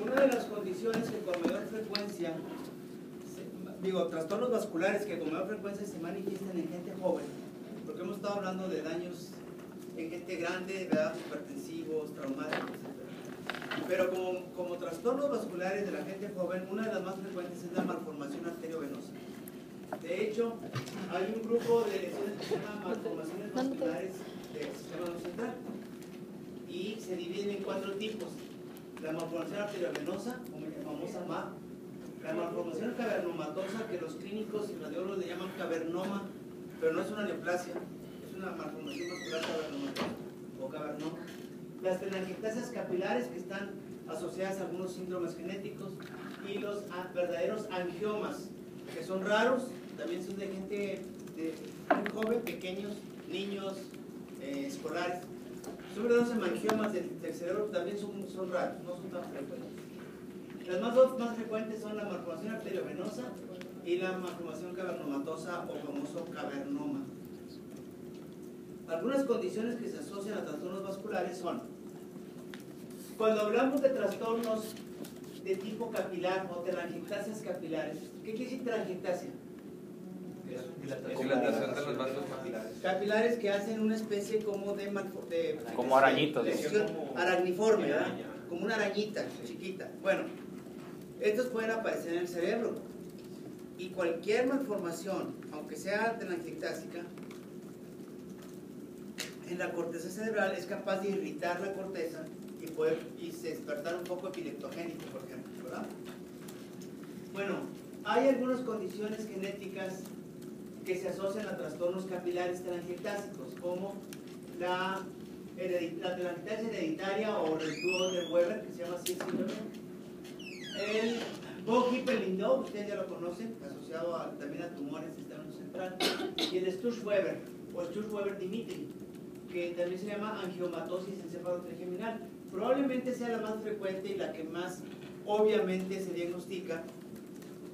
Una de las condiciones que con mayor frecuencia, trastornos vasculares que con mayor frecuencia se manifiestan en gente joven, porque hemos estado hablando de daños en gente grande, ¿verdad? Hipertensivos, traumáticos, etc. Pero como trastornos vasculares de la gente joven, una de las más frecuentes es la malformación arteriovenosa. De hecho, hay un grupo de lesiones que se llaman malformaciones vasculares del sistema nervioso central y se dividen en 4 tipos: la malformación arteriovenosa, como la famosa MAP, la malformación cavernomatosa, que los clínicos y radiólogos le llaman cavernoma, pero no es una neoplasia, es una malformación vascular cavernomatosa o cavernoma. Las telangiectasias capilares, que están asociadas a algunos síndromes genéticos, y los verdaderos angiomas, que son raros, también son de gente muy joven, pequeños, niños, escolares. Son verdaderos angiomas del cerebro, también son raros, no son tan frecuentes. Las más frecuentes son la malformación arteriovenosa y la malformación cavernomatosa o famoso cavernoma. Algunas condiciones que se asocian a trastornos vasculares son: cuando hablamos de trastornos de tipo capilar o telangiectasias capilares, ¿qué quiere decir telangiectasia? Dilatación de los vasos capilares. Capilares que hacen una especie como como arañitos, lesión aracniforme, ¿verdad? Como una arañita chiquita. Bueno, estos pueden aparecer en el cerebro, y cualquier malformación, aunque sea telangiectásica, en la corteza cerebral es capaz de irritar la corteza y despertar un poco epileptogénico, por ejemplo, ¿verdad? Bueno, hay algunas condiciones genéticas que se asocian a trastornos capilares telangiectásicos, como la telangiectasia hereditaria o el dúo de Weber, que se llama así el síndrome. El Vogt-Lindau, ustedes ya lo conocen, asociado también a tumores del sistema nervioso central. Y el Sturge-Weber, o Sturge-Weber-Dimitri, que también se llama angiomatosis encéfalo-trigeminal. Probablemente sea la más frecuente y la que más obviamente se diagnostica,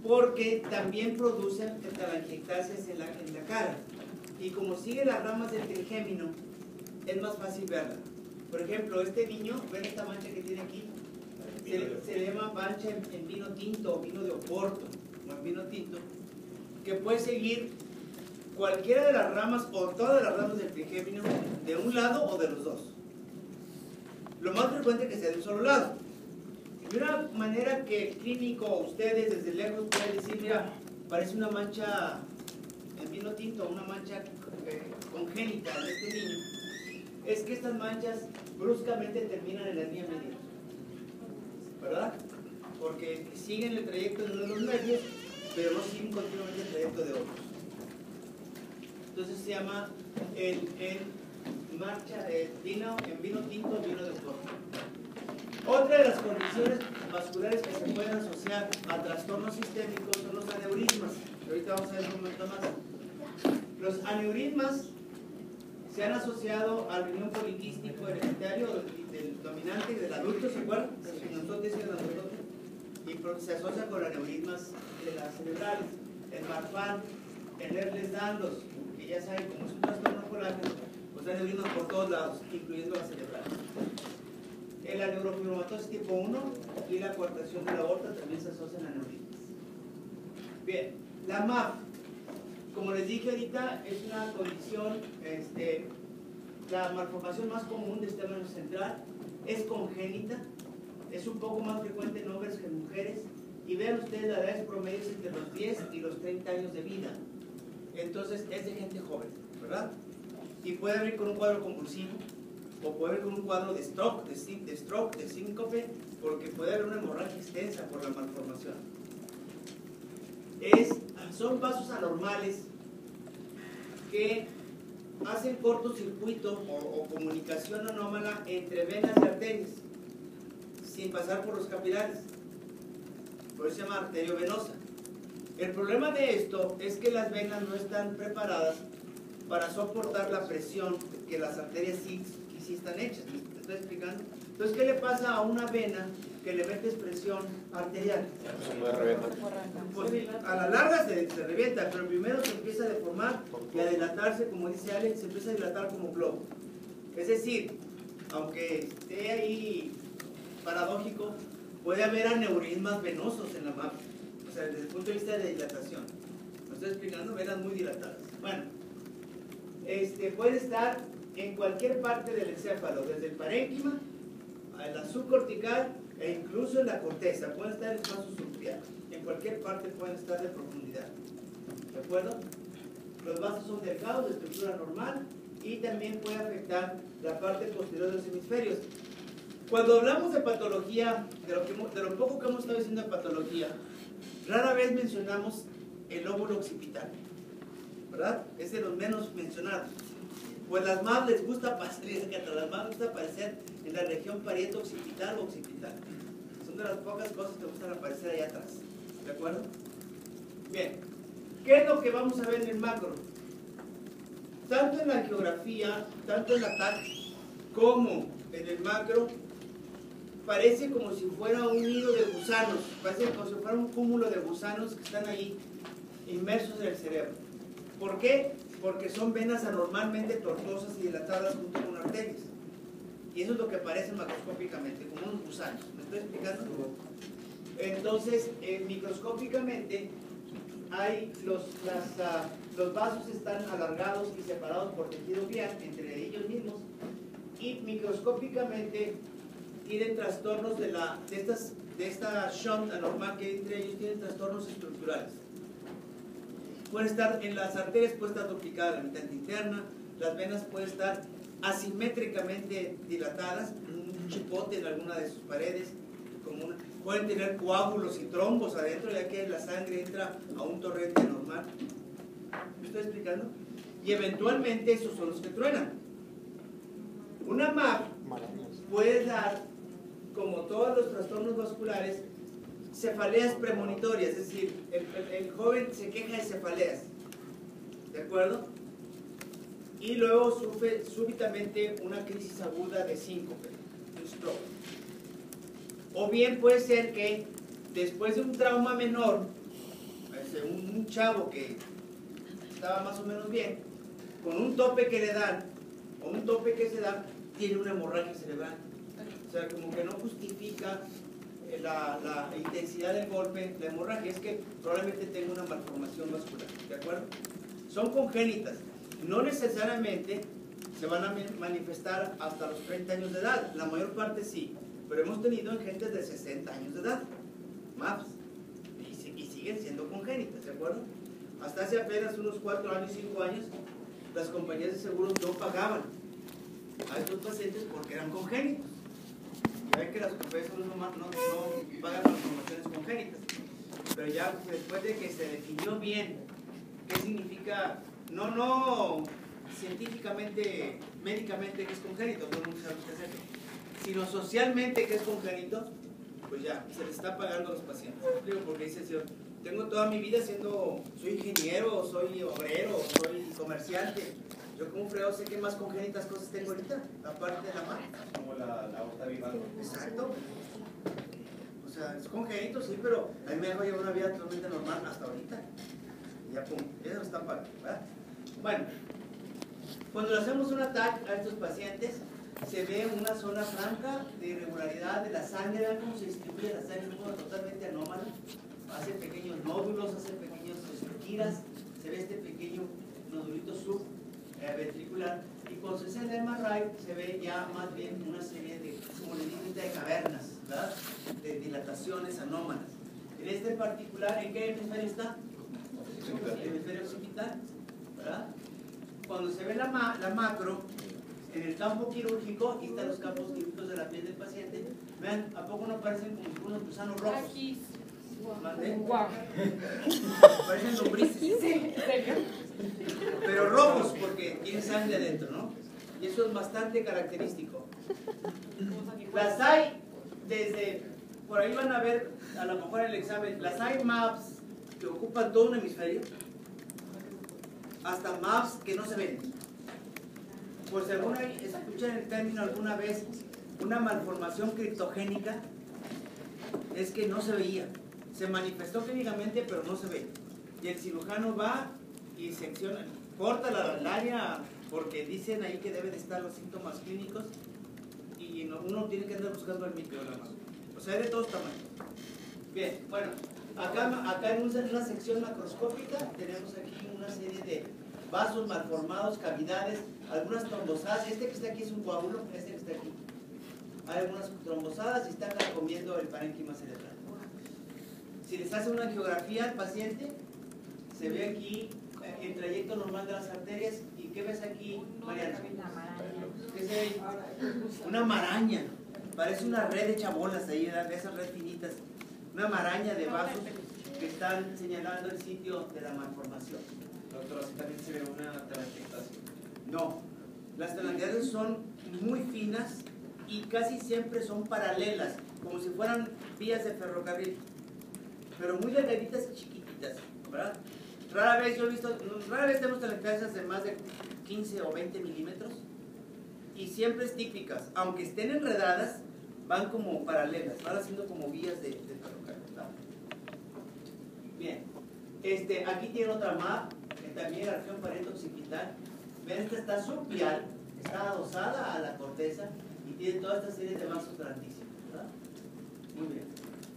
porque también producen telangiectasias en la cara, y como sigue las ramas del trigémino es más fácil verla. Por ejemplo, este niño, ven esta mancha que tiene aquí, se le llama mancha en vino tinto o vino de Oporto, o en vino tinto, que puede seguir cualquiera de las ramas o todas las ramas del trigémino, de un lado o de los dos. Lo más frecuente es que sea de un solo lado. De una manera que el clínico o ustedes desde lejos pueden decir: mira, parece una mancha en vino tinto, una mancha congénita en este niño, es que estas manchas bruscamente terminan en la línea media, ¿verdad? Porque siguen el trayecto de uno de los medios, pero no siguen continuamente el trayecto de otros. Entonces se llama vino tinto, vino de Oporto. Otra de las condiciones vasculares que se pueden asociar a trastornos sistémicos son los aneurismas, que ahorita vamos a ver un momento más. Los aneurismas se han asociado al riñón poliquístico hereditario del dominante y del adulto, ¿se acuerdan? Y se asocia con aneurismas de las cerebrales, el Marfan, el Ehlers-Danlos, que ya saben, como es un trastorno colágeno, pues hay aneurismas por todos lados, incluyendo las cerebrales. La neurofibromatosis tipo 1 y la coartación de la aorta también se asocian a aneurismas. Bien, la MAP, como les dije ahorita, es una condición, la malformación más común del sistema nervioso central, es congénita, es un poco más frecuente en hombres que en mujeres, y vean ustedes, la edad promedio es entre los 10 y los 30 años de vida. Entonces es de gente joven, ¿verdad? Y puede venir con un cuadro convulsivo, o puede haber con un cuadro de stroke, de síncope, porque puede haber una hemorragia extensa por la malformación. Son vasos anormales que hacen cortocircuito o comunicación anómala entre venas y arterias, sin pasar por los capilares. Por eso se llama arteriovenosa. El problema de esto es que las venas no están preparadas para soportar la presión que las arterias sí están hechas. ¿Me estoy explicando? Entonces, ¿qué le pasa a una vena que le metes presión arterial? Pues, a la larga se revienta, pero primero se empieza a deformar y a dilatarse, como dice Alex, se empieza a dilatar como globo. Es decir, aunque esté ahí paradójico, puede haber aneurismas venosos en la MAP, o sea, desde el punto de vista de dilatación. ¿Me estoy explicando? Venas muy dilatadas. Bueno, puede estar en cualquier parte del encéfalo, desde el parénquima a la subcortical e incluso en la corteza. Pueden estar en el vaso subclaviano. En cualquier parte pueden estar de profundidad. ¿De acuerdo? Los vasos son delgados, de estructura normal, y también puede afectar la parte posterior de los hemisferios. Cuando hablamos de patología, de lo poco que hemos estado diciendo de patología, rara vez mencionamos el lóbulo occipital, ¿verdad? Es de los menos mencionados. Pues las MAP les gusta aparecer en la región parieto-occipital o occipital. Son de las pocas cosas que gustan aparecer allá atrás. ¿De acuerdo? Bien. ¿Qué es lo que vamos a ver en el macro? Tanto en la geografía, tanto en la TAC, como en el macro, parece como si fuera un nido de gusanos, parece como si fuera un cúmulo de gusanos que están ahí inmersos en el cerebro. ¿Por qué? Porque son venas anormalmente tortuosas y dilatadas junto con arterias. Y eso es lo que parece macroscópicamente, como unos gusanos. ¿Me estoy explicando? Entonces, microscópicamente, hay los vasos están alargados y separados por tejido glial entre ellos mismos, y microscópicamente tienen trastornos de esta shunt anormal que hay entre ellos, tienen trastornos estructurales. Puede estar en las arterias, puede estar duplicada la mitad interna, las venas pueden estar asimétricamente dilatadas, un chipote en alguna de sus paredes, pueden tener coágulos y trombos adentro, ya que la sangre entra a un torrente normal. ¿Me estoy explicando? Y eventualmente esos son los que truenan. Una MAP puede dar, como todos los trastornos vasculares, cefaleas premonitorias, es decir, el joven se queja de cefaleas, ¿de acuerdo? Y luego sufre súbitamente una crisis aguda de síncope, un stroke. O bien puede ser que después de un trauma menor, un chavo que estaba más o menos bien, con un tope que le dan, o un tope que se da, tiene una hemorragia cerebral. O sea, como que no justifica la intensidad del golpe, la hemorragia, es que probablemente tenga una malformación vascular, ¿de acuerdo? Son congénitas, no necesariamente se van a manifestar hasta los 30 años de edad, la mayor parte sí, pero hemos tenido en gente de 60 años de edad, MAPS, y siguen siendo congénitas, ¿de acuerdo? Hasta hace apenas unos 4 años, 5 años, las compañías de seguros no pagaban a estos pacientes porque eran congénitos. Ya ven que las compañías de seguros no pagan las malformaciones congénitas, pero ya después de que se definió bien qué significa, no científicamente, médicamente qué es congénito, todo el mundo sabe qué es eso, sino socialmente que es congénito, pues ya, se le está pagando a los pacientes. Digo, porque dice el señor, tengo toda mi vida soy ingeniero, soy obrero, soy comerciante, yo como un fregado sé qué más congénitas cosas tengo ahorita, aparte de la mano. Como la aorta viva. Exacto. O sea, es congénito, sí, pero a mí me dejó llevar una vida totalmente normal hasta ahorita. Y ya, pum, eso lo están pagando, ¿verdad? Bueno, cuando le hacemos un ataque a estos pacientes, se ve una zona franca de irregularidad de la sangre. Vean cómo se distribuye la sangre de forma totalmente anómala. Hace pequeños nódulos, hace pequeños tiras, se ve este pequeño nodulito subventricular. Y cuando se hace el MRI, se ve ya más bien una serie de, como le digo, de cavernas, ¿verdad? De dilataciones anómalas. En este en particular, ¿en qué hemisferio está? El hemisferio occipital, ¿verdad? Cuando se ve la macro, en el campo quirúrgico, aquí están los campos quirúrgicos de la piel del paciente. Vean, ¿a poco no parecen como unos gusanos rojos? ¿Mandé? Wow. Parecen lombrices. Sí, pero rojos porque tiene sangre adentro, ¿no? Y eso es bastante característico. Las hay desde, por ahí van a ver, a lo mejor el examen, las hay MAPS que ocupan todo un hemisferio, hasta MAPS que no se ven. Por si alguna escuchan el término alguna vez, una malformación criptogénica, es que no se veía. Se manifestó clínicamente, pero no se ve. Y el cirujano va y secciona, corta la área, porque dicen ahí que deben de estar los síntomas clínicos, y uno tiene que andar buscando el micro nada más. O sea, hay de todos tamaños. Bien, bueno, acá en una sección macroscópica tenemos aquí una serie de vasos malformados, cavidades, algunas trombosadas. Este que está aquí es un coágulo, este que está aquí. Hay algunas trombosadas y están comiendo el parénquima cerebral. Si les hace una angiografía al paciente, se ve aquí el trayecto normal de las arterias. ¿Y qué ves aquí, Mariana? ¿Qué se ve? Una maraña. Parece una red hecha bolas ahí, de esas red finitas. Una maraña de vasos que están señalando el sitio de la malformación. Doctor, así también se ve una telangiectasia. No, las telangiectasias son muy finas y casi siempre son paralelas, como si fueran vías de ferrocarril, pero muy delgaditas y chiquititas, ¿verdad? Rara vez tenemos telangiectasias de más de 15 o 20 milímetros y siempre es típicas, aunque estén enredadas, van como paralelas, van haciendo como vías de ferrocarril, ¿verdad? Bien, aquí tiene otra MAP, también la región parietoccipital. Ven, esta está subpial, está adosada a la corteza y tiene toda esta serie de vasos grandísimos, ¿verdad? Muy bien.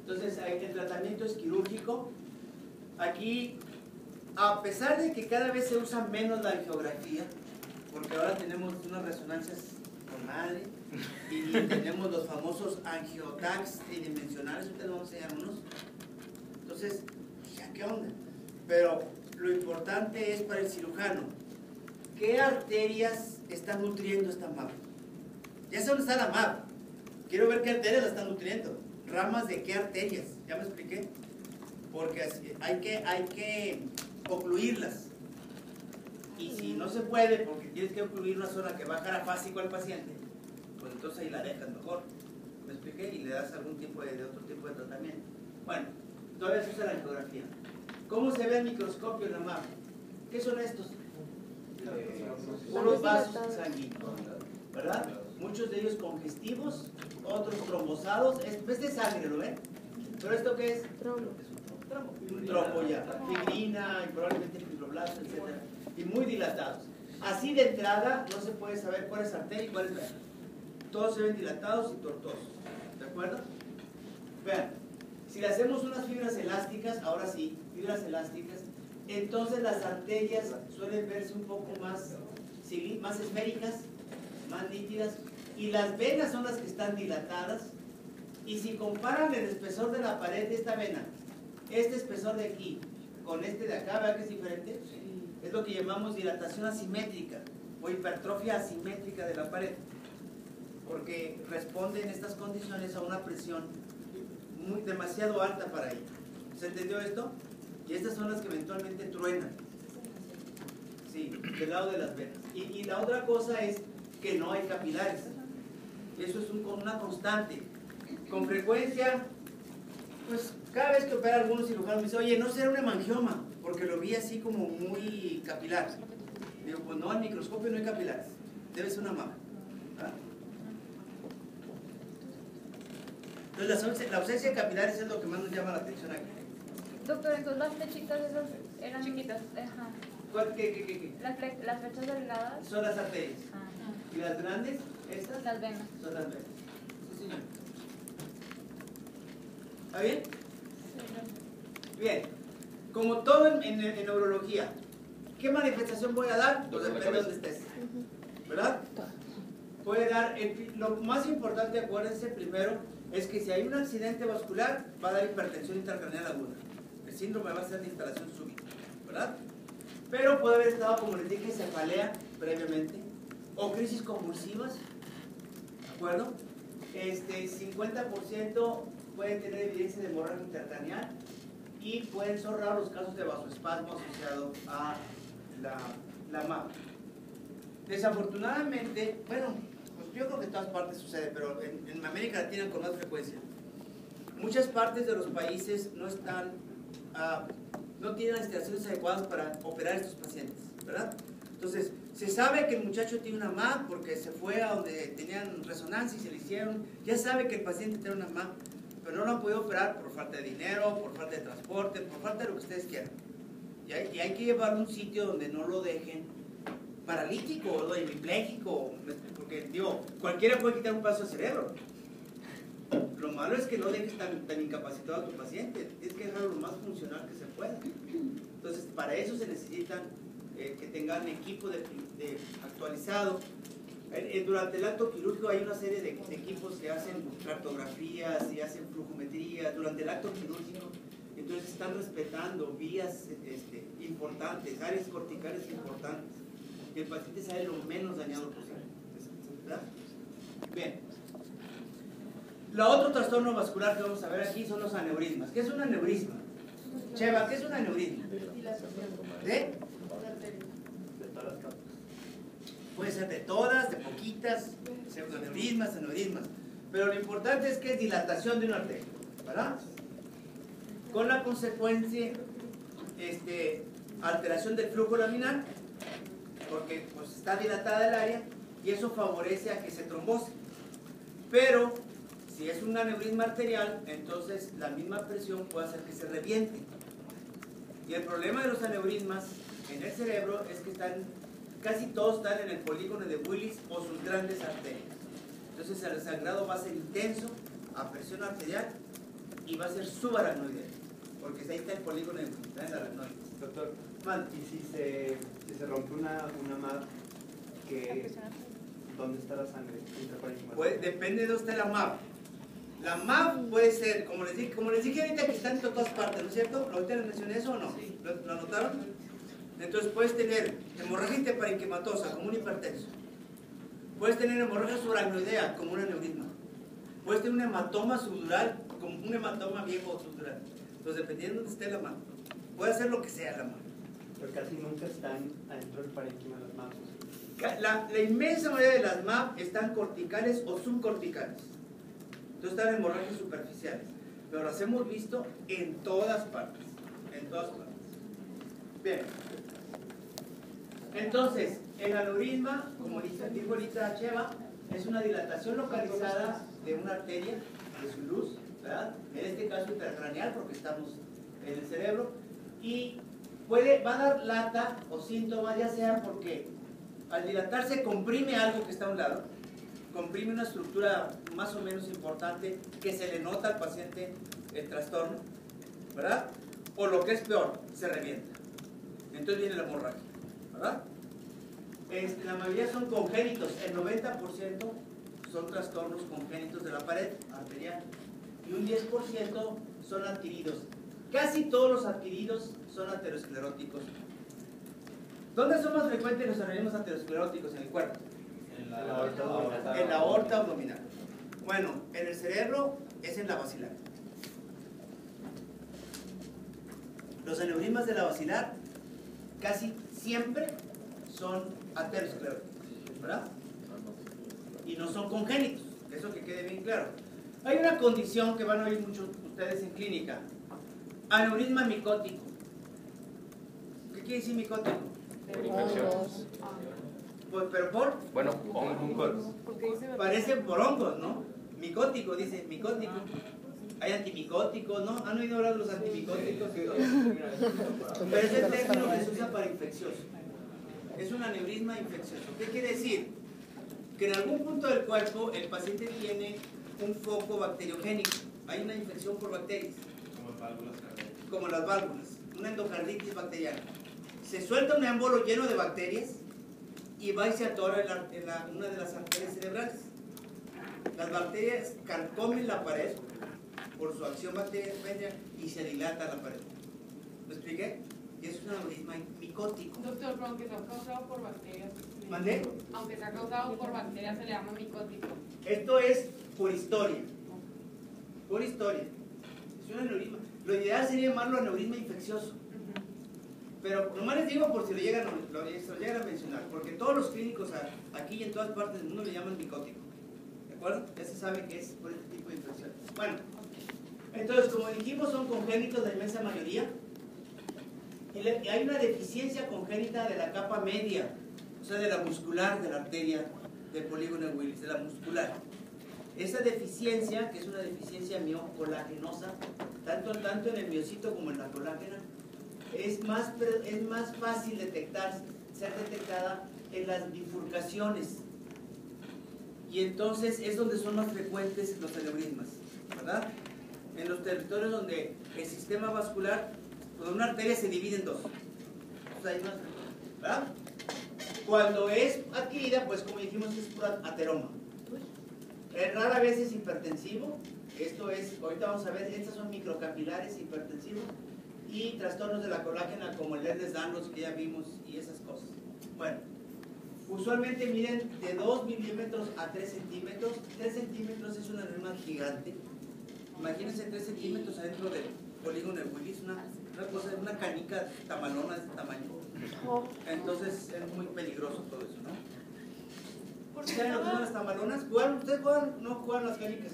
Entonces, el tratamiento es quirúrgico. Aquí, a pesar de que cada vez se usa menos la angiografía, porque ahora tenemos unas resonancias con madre y tenemos los famosos angiotags tridimensionales, ahorita nos vamos a enseñar unos. Entonces, ¿ya qué onda? Pero lo importante es para el cirujano, ¿qué arterias están nutriendo esta MAP? Ya sé dónde está la MAP, quiero ver qué arterias la están nutriendo, ramas de qué arterias, ya me expliqué, porque hay que ocluirlas, y si no se puede, porque tienes que ocluir una zona que va carafásico al paciente, pues entonces ahí la dejas mejor, ¿me expliqué? Y le das algún tipo de otro tipo de tratamiento. Bueno, todavía se usa la angiografía. ¿Cómo se ve el microscopio en la MAP? ¿Qué son estos? Unos vasos sanguíneos, ¿verdad? Muchos de ellos congestivos, otros trombosados. Este es sangre, ¿lo ven? ¿Pero esto qué es? Un trombo ya. Fibrina y probablemente fibroblastos, etc. Y muy dilatados. Así de entrada no se puede saber cuál es arteria y cuál es vena. Todos se ven dilatados y tortuosos. ¿De acuerdo? Vean, si le hacemos unas fibras elásticas, ahora sí, fibras elásticas, entonces las arterias suelen verse un poco más esféricas, más nítidas, y las venas son las que están dilatadas. Y si comparan el espesor de la pared de esta vena, este espesor de aquí con este de acá, ¿verdad que es diferente? Es lo que llamamos dilatación asimétrica o hipertrofia asimétrica de la pared, porque responde en estas condiciones a una presión demasiado alta para ella. ¿Se entendió esto? Y estas son las que eventualmente truenan. Sí, del lado de las venas. Y la otra cosa es que no hay capilares. Eso es una constante. Con frecuencia, pues cada vez que opera algunos cirujanos me dicen, oye, no será un hemangioma, porque lo vi así como muy capilar. Digo, pues no, al microscopio no hay capilares. Debe ser una mama. ¿Ah? Entonces la ausencia de capilares es lo que más nos llama la atención aquí. Doctor, entonces las flechitas esas eran chiquitas. Ajá. ¿Qué? Las flechas delgadas Son las arterias. ¿Y las grandes? ¿Estas? Las venas. Son las venas. Sí, señor. ¿Está bien? Sí. Bien. Como todo en neurología, ¿qué manifestación voy a dar? Pues depende de dónde estés. ¿Verdad? Puede dar, lo más importante, acuérdense primero, es que si hay un accidente vascular, va a dar hipertensión intracraneal aguda. El síndrome va a ser de instalación súbita, ¿verdad? Pero puede haber estado, como les dije, cefalea previamente, o crisis convulsivas, ¿de acuerdo? 50% pueden tener evidencia de hemorragia intracraneal y pueden ser raros los casos de vasoespasmo asociado a la MAP. Desafortunadamente, bueno, pues yo creo que en todas partes sucede, pero en América Latina con más frecuencia. Muchas partes de los países no tienen las instalaciones adecuadas para operar a estos pacientes, ¿verdad? Entonces, se sabe que el muchacho tiene una MAP porque se fue a donde tenían resonancia y se le hicieron. Ya sabe que el paciente tiene una MAP, pero no lo han podido operar por falta de dinero, por falta de transporte, por falta de lo que ustedes quieran. Y hay que llevarlo a un sitio donde no lo dejen paralítico o hemipléjico, porque digo, cualquiera puede quitar un pedazo de cerebro. Lo malo es que no dejes tan incapacitado a tu paciente, tienes que dejarlo lo más funcional que se pueda. Entonces, para eso se necesitan que tengan equipo actualizado. Durante el acto quirúrgico hay una serie de equipos que hacen cartografías y hacen flujometrías durante el acto quirúrgico. Entonces están respetando vías importantes, áreas corticales importantes. Y el paciente sale lo menos dañado posible. ¿Verdad? Bien. Lo otro trastorno vascular que vamos a ver aquí son los aneurismas. ¿Qué es un aneurisma? Cheva, ¿qué es un aneurisma? ¿De? Puede ser de todas, de poquitas, pseudoaneurismas, aneurismas. Pero lo importante es que es dilatación de una arteria, ¿verdad? Con la consecuencia, alteración del flujo laminar, porque pues, está dilatada el área y eso favorece a que se trombose. Pero si es un aneurisma arterial, entonces la misma presión puede hacer que se reviente. Y el problema de los aneurismas en el cerebro es que casi todos están en el polígono de Willis o sus grandes arterias. Entonces el sangrado va a ser intenso a presión arterial y va a ser subaracnoideo, porque ahí está el polígono de Willis, está en el aracnoide. Doctor, Man. ¿y si se rompe una MAP, dónde está la sangre? Pues, depende de dónde esté la MAP. La MAP puede ser, como les dije ahorita, que están en todas partes, ¿no es cierto? ¿Ahorita les mencioné eso o no? Sí. ¿Lo anotaron? Entonces puedes tener hemorragia interparenquimatosa como un hipertenso. Puedes tener hemorragia subaracnoidea como un aneurisma. Puedes tener un hematoma subdural como un hematoma viejo subdural. Entonces, dependiendo de dónde esté la MAP, puede hacer lo que sea la MAP. Pero casi nunca están adentro del parénquima de las MAP. La inmensa mayoría de las MAP están corticales o subcorticales. Entonces están hemorragias superficiales. Pero las hemos visto en todas partes. En todas partes. Bien. Entonces, el aneurisma, como dijo ahorita Cheva, es una dilatación localizada de una arteria de su luz, ¿verdad? En este caso intracraneal, porque estamos en el cerebro, y va a dar lata o síntomas, ya sea porque al dilatarse comprime algo que está a un lado, comprime una estructura más o menos importante que se le nota al paciente el trastorno, ¿verdad? O lo que es peor, se revienta. Entonces viene la hemorragia, ¿verdad? La mayoría son congénitos, el 90% son trastornos congénitos de la pared arterial y un 10% son adquiridos. Casi todos los adquiridos son ateroscleróticos. ¿Dónde son más frecuentes los aneurismas ateroscleróticos en el cuerpo? En la aorta abdominal. En la aorta abdominal. Bueno, en el cerebro es en la basilar. Los aneurismas de la basilar casi siempre son ateroscleróticos, ¿verdad? Y no son congénitos, eso que quede bien claro. Hay una condición que van a oír muchos ustedes en clínica, aneurisma micótico. ¿Qué quiere decir micótico? Por infección. Pues, pero por... Bueno, hongos. Parece por hongos, ¿no? Micótico, dice, micótico. Hay antimicóticos, ¿no? ¿Han oído hablar de los antimicóticos? Pero es el término que se usa para infeccioso. Es un aneurisma infeccioso. ¿Qué quiere decir? Que en algún punto del cuerpo el paciente tiene un foco bacteriogénico. Hay una infección por bacterias. Como las válvulas. Una endocarditis bacteriana. Se suelta un émbolo lleno de bacterias y va y se atora en una de las arterias cerebrales. Las bacterias carcomen la pared por su acción bacteriana y se dilata la pared. ¿Lo expliqué? Y es un aneurisma micótico. Doctor, pero aunque sea causado por bacterias. ¿Mandé? Aunque sea causado por bacterias se le llama micótico. Esto es por historia. Por historia. Es un aneurisma. Lo ideal sería llamarlo aneurisma infeccioso. Pero nomás les digo por si lo llegan a mencionar, porque todos los clínicos aquí y en todas partes del mundo le llaman micótico. ¿De acuerdo? Ya se sabe que es por este tipo de infección. Bueno, entonces como dijimos son congénitos la inmensa mayoría. Y hay una deficiencia congénita de la capa media, o sea de la muscular de la arteria del polígono de Willis, de la muscular. Esa deficiencia, que es una deficiencia miocolagenosa, tanto en el miocito como en la colágena, es más fácil ser detectada en las bifurcaciones. Y entonces es donde son más frecuentes los aneurismas, ¿verdad? En los territorios donde el sistema vascular, cuando una arteria se divide en dos. O sea, hay más, ¿verdad? Cuando es adquirida, pues como dijimos, es pura ateroma. Rara vez es hipertensivo. Esto es, ahorita vamos a ver, estas son microcapilares hipertensivos y trastornos de la colágena como el Ehlers-Danlos que ya vimos y esas cosas. Bueno, usualmente miden de 2 milímetros a 3 centímetros. 3 centímetros es una aneurysma gigante. Imagínense 3 centímetros adentro del polígono de Willis, una cosa, una canica tamalona de este tamaño. Entonces es muy peligroso todo eso, ¿no? ¿Saben lo que son las tamalonas? ¿Ustedes juegan? ¿No juegan las canicas?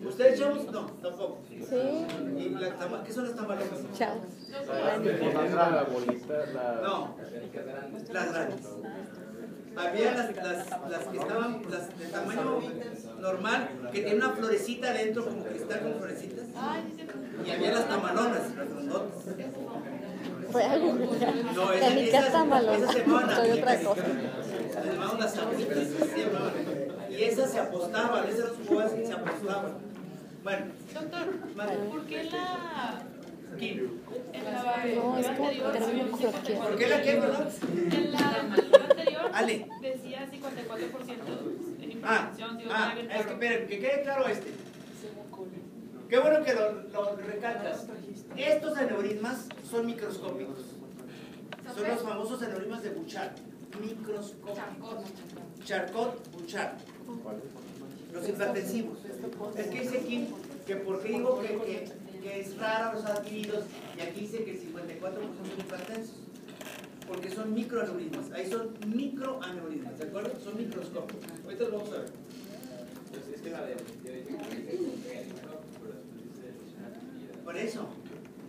¿Ustedes, chavos? No, tampoco. Sí. ¿Y ¿qué son las tamalonas? Chao. La bolita, No, las grandes. Había las que estaban las de tamaño normal, que tienen una florecita adentro, como cristal con florecitas. Y había las tamalonas, las grandotas. Fue algo. No, Canicas tamalonas. esas se llamaban Soy otra aplitas. cosa. Se llamaban las aplitas, así se llamaban. Y esas se apostaban, esas eran jugadas que se apostaban. Bueno, Doctor, ¿por qué ¿quién? en la No, es como anterior término sí, coloquial. ¿Por qué la qué, verdad? En la anterior Ale. decía 54% en hipertensión. Es que esperen, que quede claro este. Qué bueno que lo recalcas. Estos aneurismas son microscópicos. Son los famosos aneurismas de Bouchard. Microscópicos. Charcot-Bouchard. Los hipertensivos. Es que dice aquí que por qué digo que es raro los adquiridos y aquí dice que el 54% son hipertensos. Porque son microaneurismas. Ahí son microaneurismas, ¿de acuerdo? Son microscópicos. Ahorita los vamos a ver. Es que la de Por eso,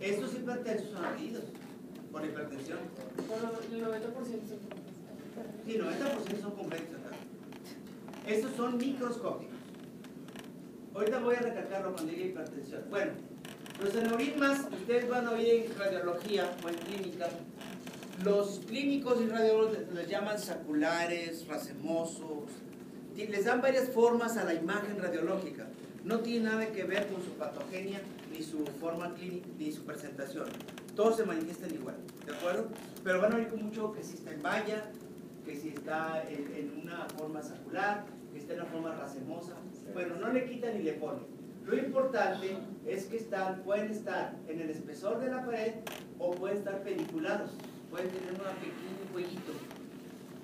estos hipertensos son adquiridos por hipertensión. El 90% Sí, 90% son congénitos. Estos son microscópicos. Ahorita voy a recalcarlo cuando diga hipertensión. Bueno, los aneurismas, ustedes van a oír en radiología o en clínica, los clínicos y radiólogos les llaman saculares, racemosos, les dan varias formas a la imagen radiológica. No tiene nada que ver con su patogenia, ni su forma clínica, ni su presentación. Todos se manifiestan igual, ¿de acuerdo? Pero van a oír con mucho que si está en valla, que si está en una forma sacular, que está en una forma racemosa. Bueno, no le quitan ni le ponen. Lo importante es que pueden estar en el espesor de la pared o pueden estar pediculados. Pueden tener un pequeño cuellito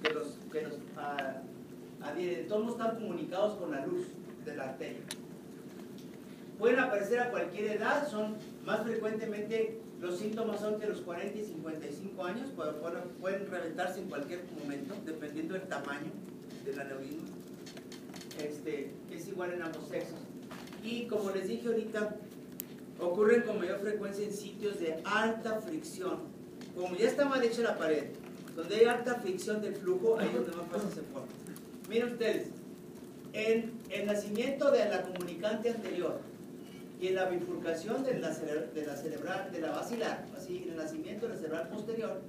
que los adhiere. De todos modos están comunicados con la luz de la arteria. Pueden aparecer a cualquier edad, son más frecuentemente los síntomas son de los 40 y 55 años, pueden reventarse en cualquier momento, dependiendo del tamaño del aneurisma. Es igual en ambos sexos. Y como les dije ahorita, ocurren con mayor frecuencia en sitios de alta fricción. Como ya está mal hecha la pared, donde hay alta fricción del flujo, ahí es donde más fácil se forma. Miren ustedes, en el nacimiento de la comunicante anterior y en la bifurcación de la basilar, así, en el nacimiento de la cerebral posterior,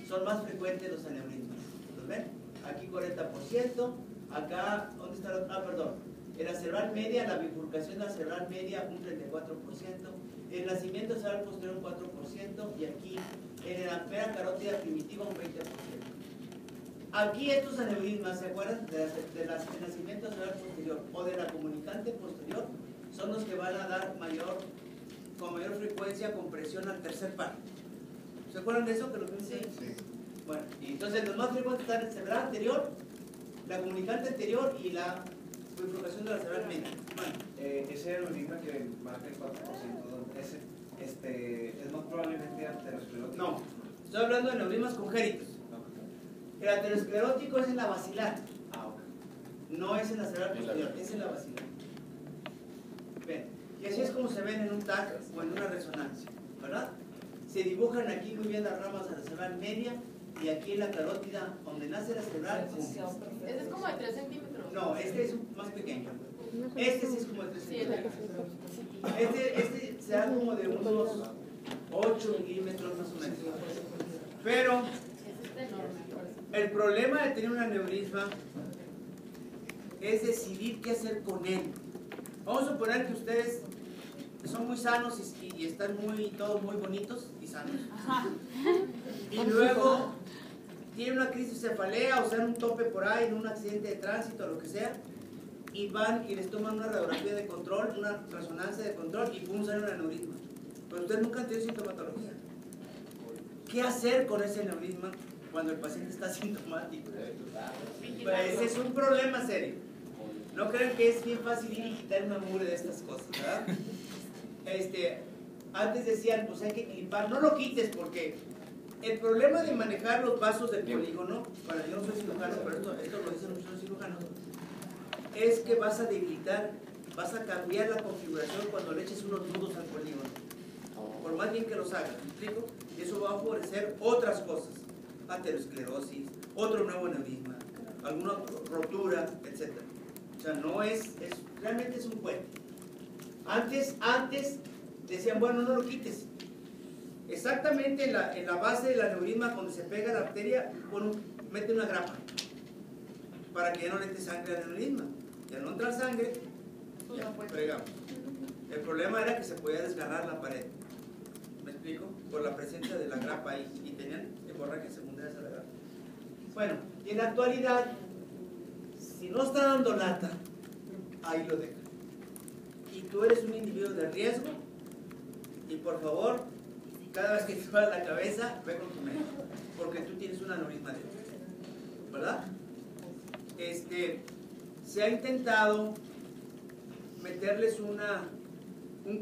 son más frecuentes los aneurismas. ¿Los ven? Aquí 40%, acá, ¿dónde está? Perdón. En la cerebral media, la bifurcación de la cerebral media, un 34%. El nacimiento cerebral posterior, un 4%. Y aquí, en la mera carótida primitiva, un 20%. Aquí estos aneurismas, ¿se acuerdan? Del nacimiento cerebral posterior o de la comunicante posterior, son los que van a dar con mayor frecuencia compresión al tercer par. ¿Se acuerdan de eso? Que lo que sí. Bueno, y entonces los más frecuentes están el cerebral anterior, la comunicante anterior y la bifurcación de la cerebral media. Bueno, ese aneurisma que marca el 4%, es más probablemente aterosclerótico. no, estoy hablando de aneurismas congénitos. El aterosclerótico es en la basilar. No es en la cerebral posterior, es en la basilar. Ven, y así es como se ven en un TAC o en una resonancia, ¿verdad? Se dibujan aquí muy bien las ramas de la cerebral media y aquí en la carótida, donde nace la cerebral. Ese es como de 3 centímetros. No, este es más pequeño. Este sí es como de 3 centímetros. Este será como de unos 8 milímetros más o menos. Pero El problema de tener un aneurisma es decidir qué hacer con él. Vamos a suponer que ustedes son muy sanos y están todos muy bonitos y sanos. Y luego tienen una crisis de cefalea o se dan un tope por ahí en un accidente de tránsito o lo que sea, y van y les toman una radiografía de control, una resonancia de control y pum, sale un aneurisma. Pero ustedes nunca han tenido sintomatología. ¿Qué hacer con ese aneurisma cuando el paciente está sintomático? Pues es un problema serio. No crean que es bien fácil ir y quitar una mugre de estas cosas, ¿verdad? Antes decían, pues hay que clipar. No lo quites porque el problema de manejar los vasos del polígono, bueno, yo no soy cirujano, pero esto lo dicen muchos cirujanos, es que vas a debilitar, vas a cambiar la configuración cuando le eches unos nudos al polígono. Por más bien que los hagas, ¿me explico? Y eso va a favorecer otras cosas, aterosclerosis, otro nuevo aneurisma, alguna rotura, etc. O sea, no realmente es un puente. Antes decían, bueno, no lo quites. Exactamente en la base del aneurisma, donde se pega la arteria, mete una grapa para que ya no le entre sangre al aneurisma. Ya no entra sangre, ya fregamos. El problema era que se podía desgarrar la pared. ¿Me explico? Por la presencia de la grapa ahí, y tenían hemorragias secundarias a la grapa. Bueno, y en la actualidad, si no está dando lata, ahí lo dejan. Y tú eres un individuo de riesgo, y por favor, cada vez que te duele la cabeza, ve con tu médico, porque tú tienes un aneurisma dentro, ¿verdad? Se ha intentado meterles un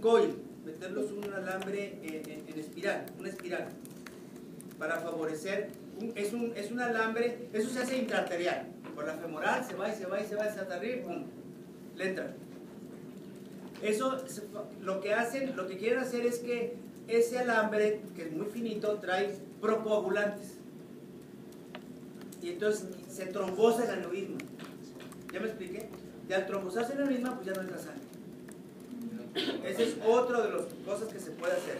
coil, meterles un alambre en espiral, una espiral, para favorecer, es un alambre, eso se hace intraarterial, por la femoral, se va y se va y se va hasta arriba y pum, le entra. Eso, lo que quieren hacer es que ese alambre, que es muy finito, trae procoagulantes. Y entonces se trombosa el aneurisma. ¿Ya me expliqué? Y al trombosarse el aneurisma, pues ya no entra sangre. Ese es otro de las cosas que se puede hacer.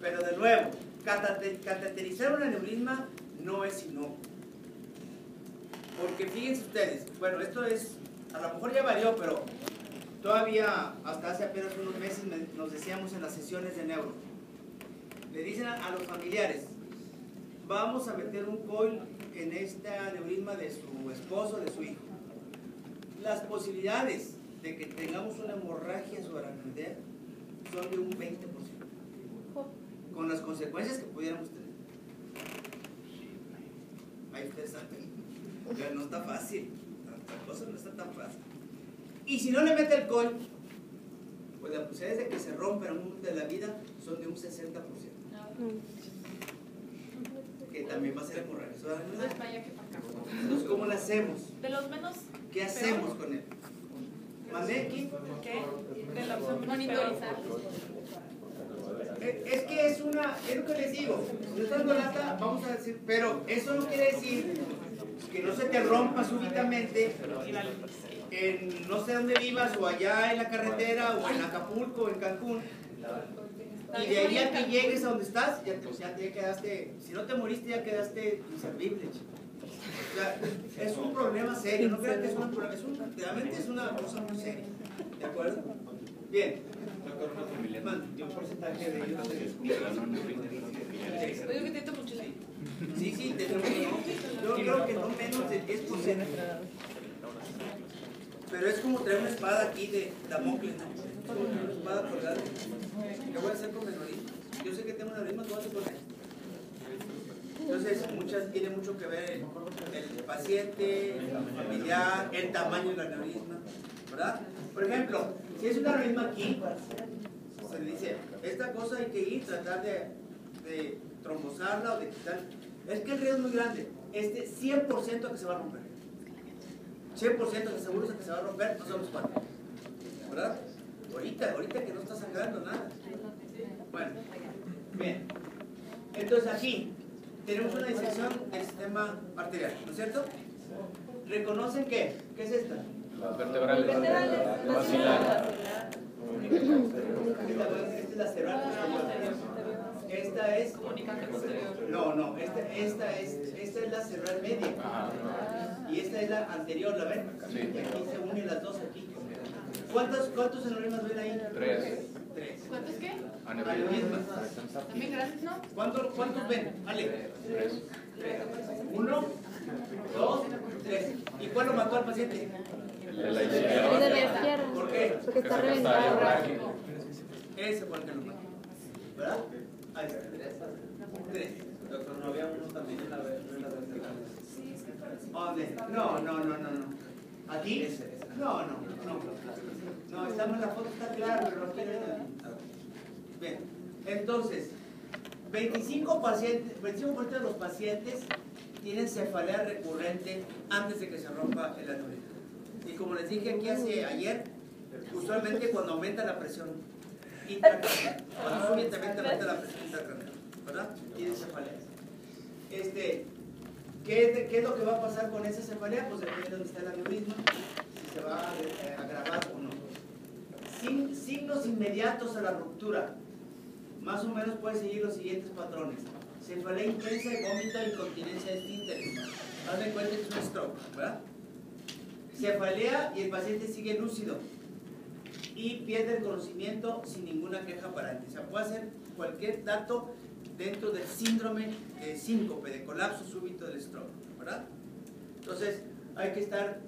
Pero de nuevo, cateterizar un aneurisma no es inocuo. Porque fíjense ustedes, bueno, esto es, a lo mejor ya varió, pero todavía hasta hace apenas unos meses nos decíamos en las sesiones de neuro, le dicen a los familiares, vamos a meter un coil en este aneurisma de su esposo, de su hijo. Las posibilidades de que tengamos una hemorragia subaracnoidea son de un 20%, con las consecuencias que pudiéramos tener. Ahí ustedes saben, ya no está fácil, la cosa no está tan fácil. Y si no le mete el coil, pues las posibilidades de que se rompa en un momento de la vida son de un 60%. Que también va a ser hemorragia subaracnoidea. Entonces, ¿cómo lo hacemos? De los menos. ¿Qué hacemos con él? ¿Mandé aquí? ¿Qué? De los monitorizar. Es que es lo que les digo, no está dando lata, vamos a decir, pero eso no quiere decir que no se te rompa súbitamente en no sé dónde vivas, o allá en la carretera, o en Acapulco, o en Cancún, y de ahí a que llegues a donde estás, ya te quedaste, si no te moriste ya quedaste inservible. O sea, es un problema serio, no crean que es un problema, realmente es una cosa muy seria, ¿de acuerdo? Bien. ¿Qué porcentaje de ellos se descubren? Oye, que te tomo mochila. Sí, tenemos, ¿no? Yo creo que no menos del 10%. Pero es como traer una espada aquí de Damocles, ¿no? Una espada colgada. ¿Qué voy a hacer con el aneurisma? Yo sé que tengo un aneurisma, ¿qué voy a hacer con él? Entonces, tiene mucho que ver el paciente, el familiar, el tamaño del aneurisma, ¿verdad? Por ejemplo, si es un aneurisma aquí, se le dice, esta cosa hay que ir, tratar de trombosarla o de quitar. Es que el riesgo es muy grande. 100% que se va a romper. 100% que seguro es que se va a romper, no sabemos cuándo. ¿Verdad? Ahorita que no está sangrando nada. Bueno, bien. Entonces aquí tenemos una disección del sistema arterial, ¿no es cierto? ¿Reconocen qué? ¿Qué es esta? Las vertebrales. Vacilar. Esta es la cerebral posterior. Esta es... Comunicante posterior. No, esta es esta es la cerebral media. Y esta es la anterior, ¿la ven? Sí. Y aquí se unen las dos aquí. ¿Cuántos aneurismas ven ahí? 3. ¿Cuántos qué? Aneurismas. También grandes, ¿no? ¿Cuántos ven? Ale. 3. 1, 2, 3. ¿Y cuál lo mató al paciente? El de la El de izquierda. la izquierda. ¿Por qué? Porque está Está reventado. hemorrágico. Ese fue el que lo mató. ¿Verdad? Ahí está. 3. Doctor, ¿no había uno también en la ventrales? ¿Dónde? No. ¿Aquí? No. No, estamos en la foto, está claro, pero aquí no. Bien, entonces, 25% de los pacientes tienen cefalea recurrente antes de que se rompa el aneurisma. Y como les dije aquí ayer, usualmente cuando aumenta la presión intracraneal, cuando súbitamente aumenta la presión intracraneal, ¿verdad? Tienen cefalea. ¿Qué es lo que va a pasar con esa cefalea? Pues depende de dónde está el aneurisma, si se va a agravar o no. Signos inmediatos a la ruptura. Más o menos puede seguir los siguientes patrones: cefalea intensa, vómito, incontinencia de esfínteres. Hazme cuenta que es un stroke, ¿verdad? Cefalea y el paciente sigue lúcido y pierde el conocimiento sin ninguna queja aparente. O sea, puede ser cualquier dato dentro del síndrome de síncope, de colapso súbito del stroke, ¿verdad? Entonces, hay que estar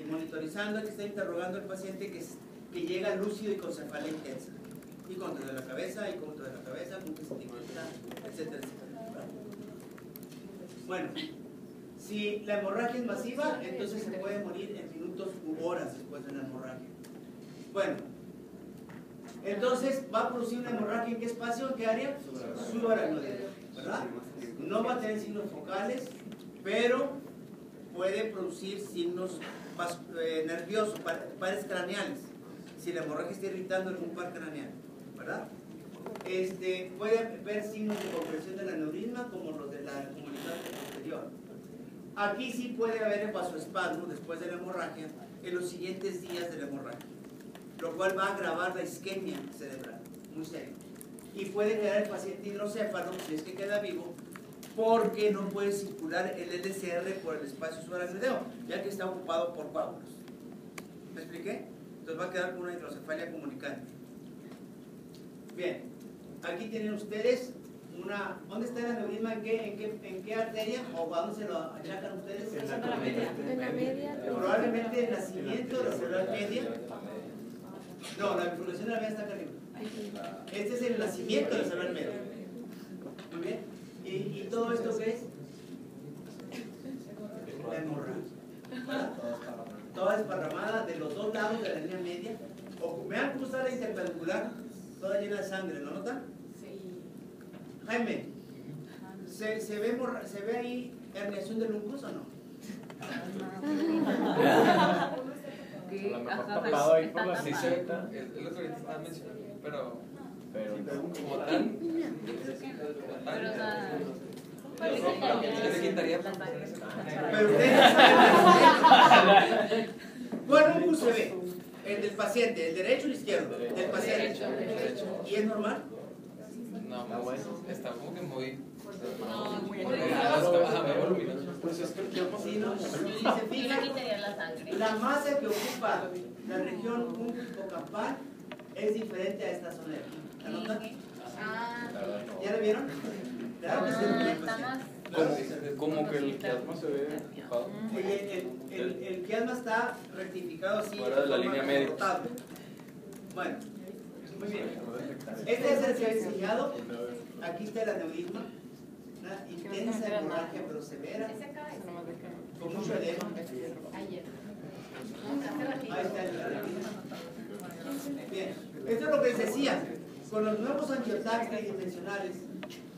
monitorizando, hay que estar interrogando al paciente que llega lúcido y con cefalea intensa, y con dolor de la cabeza, y con dolor de la cabeza, con sentimiento, etcétera, etcétera, ¿verdad? Bueno, si la hemorragia es masiva, entonces se puede morir en minutos u horas después de una hemorragia. Bueno, entonces va a producir una hemorragia ¿en qué espacio? ¿En qué área? Subaracnoidea, ¿verdad? No va a tener signos focales, pero puede producir signos nerviosos, pares craneales, si la hemorragia está irritando algún par craneal, ¿verdad? Puede haber signos de compresión del aneurisma como los de la comunicación posterior. Aquí sí puede haber vasoespasmo después de la hemorragia en los siguientes días de la hemorragia, lo cual va a agravar la isquemia cerebral, muy serio. Y puede quedar el paciente hidrocéfalo, si es que queda vivo, porque no puede circular el LCR por el espacio subaracnoideo, ya que está ocupado por coágulos. ¿Me expliqué? Entonces va a quedar con una hidrocefalia comunicante. Bien, aquí tienen ustedes una... ¿Dónde está el aneurisma? ¿En qué arteria? ¿O a dónde se lo achacan ustedes? En la media. En la media. Probablemente el nacimiento de la cerebral media. No, la bifurcación de la media está acá arriba. Este es el nacimiento de la cerebral media. Muy bien. ¿Y todo esto qué es? La hemorragia. Toda esparramada de los dos lados de la línea media. Vean cómo está la interpeducular, toda llena de sangre, ¿lo notan? Sí. Jaime, ¿se ve ahí herniación del uncus o no? A lo mejor tapado ahí por la ciseta. Es lo que ahorita estaba mencionando, pero Pero como tal, Pero yo le quitaría Pero ustedes saben. ¿Cuál uncus se ve? El del paciente, ¿el derecho o el izquierdo? Del paciente. ¿Y es normal? no, está como que muy muy voluminoso. pues es que el tiempo Sí, ¿no? Y se Yo le fijan, quitaría la sangre. la masa que ocupa la región unquipocampal es diferente a esta zona de aquí. ¿La notan? Ah, ¿Ya la vieron? Claro que sí. está más. como que el quiasma se ve empujado. El quiasma está rectificado así. Fuera de la forma línea media. rotable. Bueno, muy bien. Este es el que he enseñado. Aquí está el aneurisma. Una intensa hemorragia, pero severa. Con mucho edema. Ayer. Ahí está el aneurisma. Bien, esto es lo que les decía. Con los nuevos angiotaques tridimensionales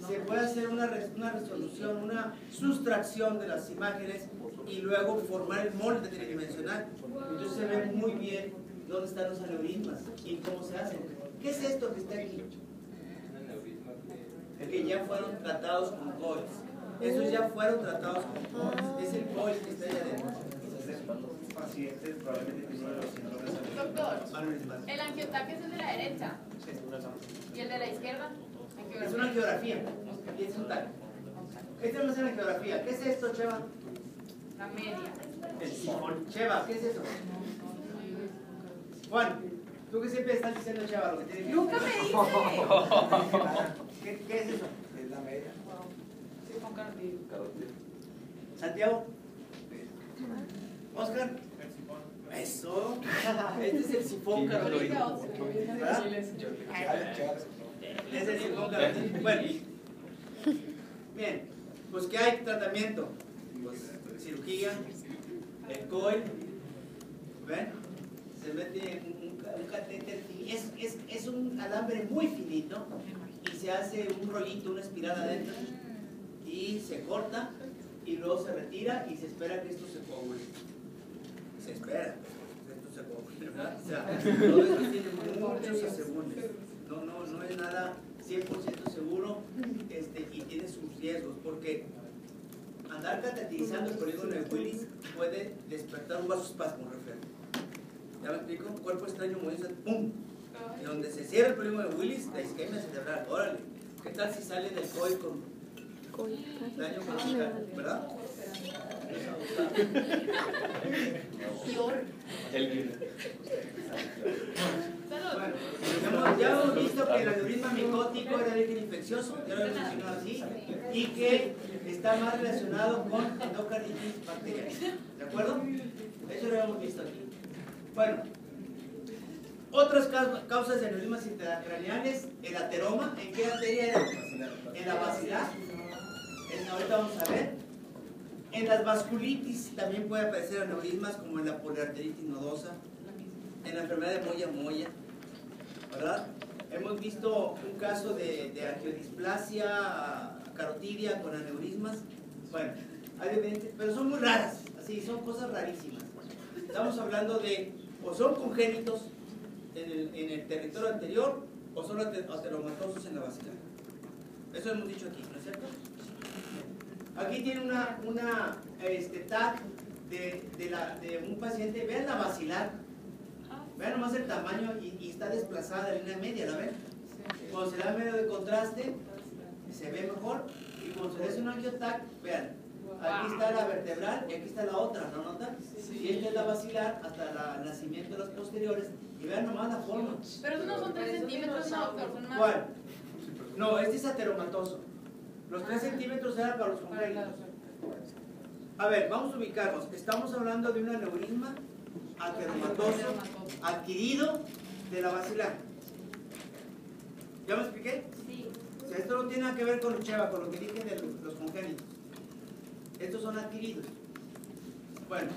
se puede hacer una resolución, una sustracción de las imágenes y luego formar el molde tridimensional. Entonces se ve muy bien dónde están los aneurismas y cómo se hacen. ¿Qué es esto que está aquí? Que ya fueron tratados con COIS. Esos ya fueron tratados con COIS. Es el COIS que está allá adentro. Pacientes probablemente tienen los síndromes Doctor, Aneurismas. el angiotaque es el de la derecha. ¿Y el de la izquierda? Es una geografía y es un TAC. Esta es una geografía. ¿Qué es esto, Cheva? La media. El sifón. Cheva, ¿qué es eso? Juan, tú que siempre estás diciendo Cheva, lo que tiene que Nunca me dice. ¿Qué es eso? Es la media. Santiago. Oscar. Eso. Este es el sifón carotídeo. ¿Verdad? Es el sifón carotídeo. Bueno. Bien. Pues ¿qué hay? Tratamiento. Pues cirugía. El coil. ¿Ven? Se mete un catéter. Es un alambre muy finito. Y se hace un rollito, una espiral adentro. Y se corta. Y luego se retira y se espera que esto se coagule. Se espera que esto se coagule, ¿verdad? O sea, todo esto tiene muchos asegúnes. No es nada 100% seguro y tiene sus riesgos, porque andar cateterizando el polígono de Willis puede despertar un vasoespasmo, Rafael. ¿Ya me explico? Un cuerpo extraño moviéndose, ¡pum! Y donde se cierra el polígono de Willis, la isquemia cerebral, órale. ¿Qué tal si sale del COI con daño colateral, verdad? Bueno, ya hemos visto que el aneurisma micótico era de origen infeccioso, ya lo hemos mencionado así, y que está más relacionado con endocarditis bacteriana. ¿De acuerdo? Eso lo hemos visto aquí. Bueno, otras causas de aneurismas intracraneales, el ateroma, ¿en qué arteria era? En la basilar. Ahorita vamos a ver. En las vasculitis también puede aparecer aneurismas, como en la poliarteritis nodosa, en la enfermedad de Moya-Moya, ¿verdad? Hemos visto un caso de angiodisplasia carotidia con aneurismas. Bueno, hay evidencia, pero son muy raras, así, son cosas rarísimas. Estamos hablando de, o son congénitos en el territorio anterior, o son ateromatosos en la basilar. Eso hemos dicho aquí, ¿no es cierto? Aquí tiene una TAC de un paciente. Vean la basilar. Vean nomás el tamaño y está desplazada de línea media, ¿la ven? Cuando se le da medio de contraste, se ve mejor. Y cuando se le hace un angiotac, vean, aquí está la vertebral y aquí está la otra, ¿no notan? Y esta es la basilar hasta el nacimiento de los posteriores. Y vean nomás la forma. Pero esos no son 3 centímetros, no, doctor, son más. ¿Cuál? No, este es ateromatoso. Los 3 centímetros eran para los congénitos. A ver, vamos a ubicarnos. Estamos hablando de un aneurisma ateromatoso adquirido de la basilar. ¿Ya me expliqué? Sí. O sea, esto no tiene nada que ver con Cheva, con lo que dije de los congénitos. Estos son adquiridos. Bueno,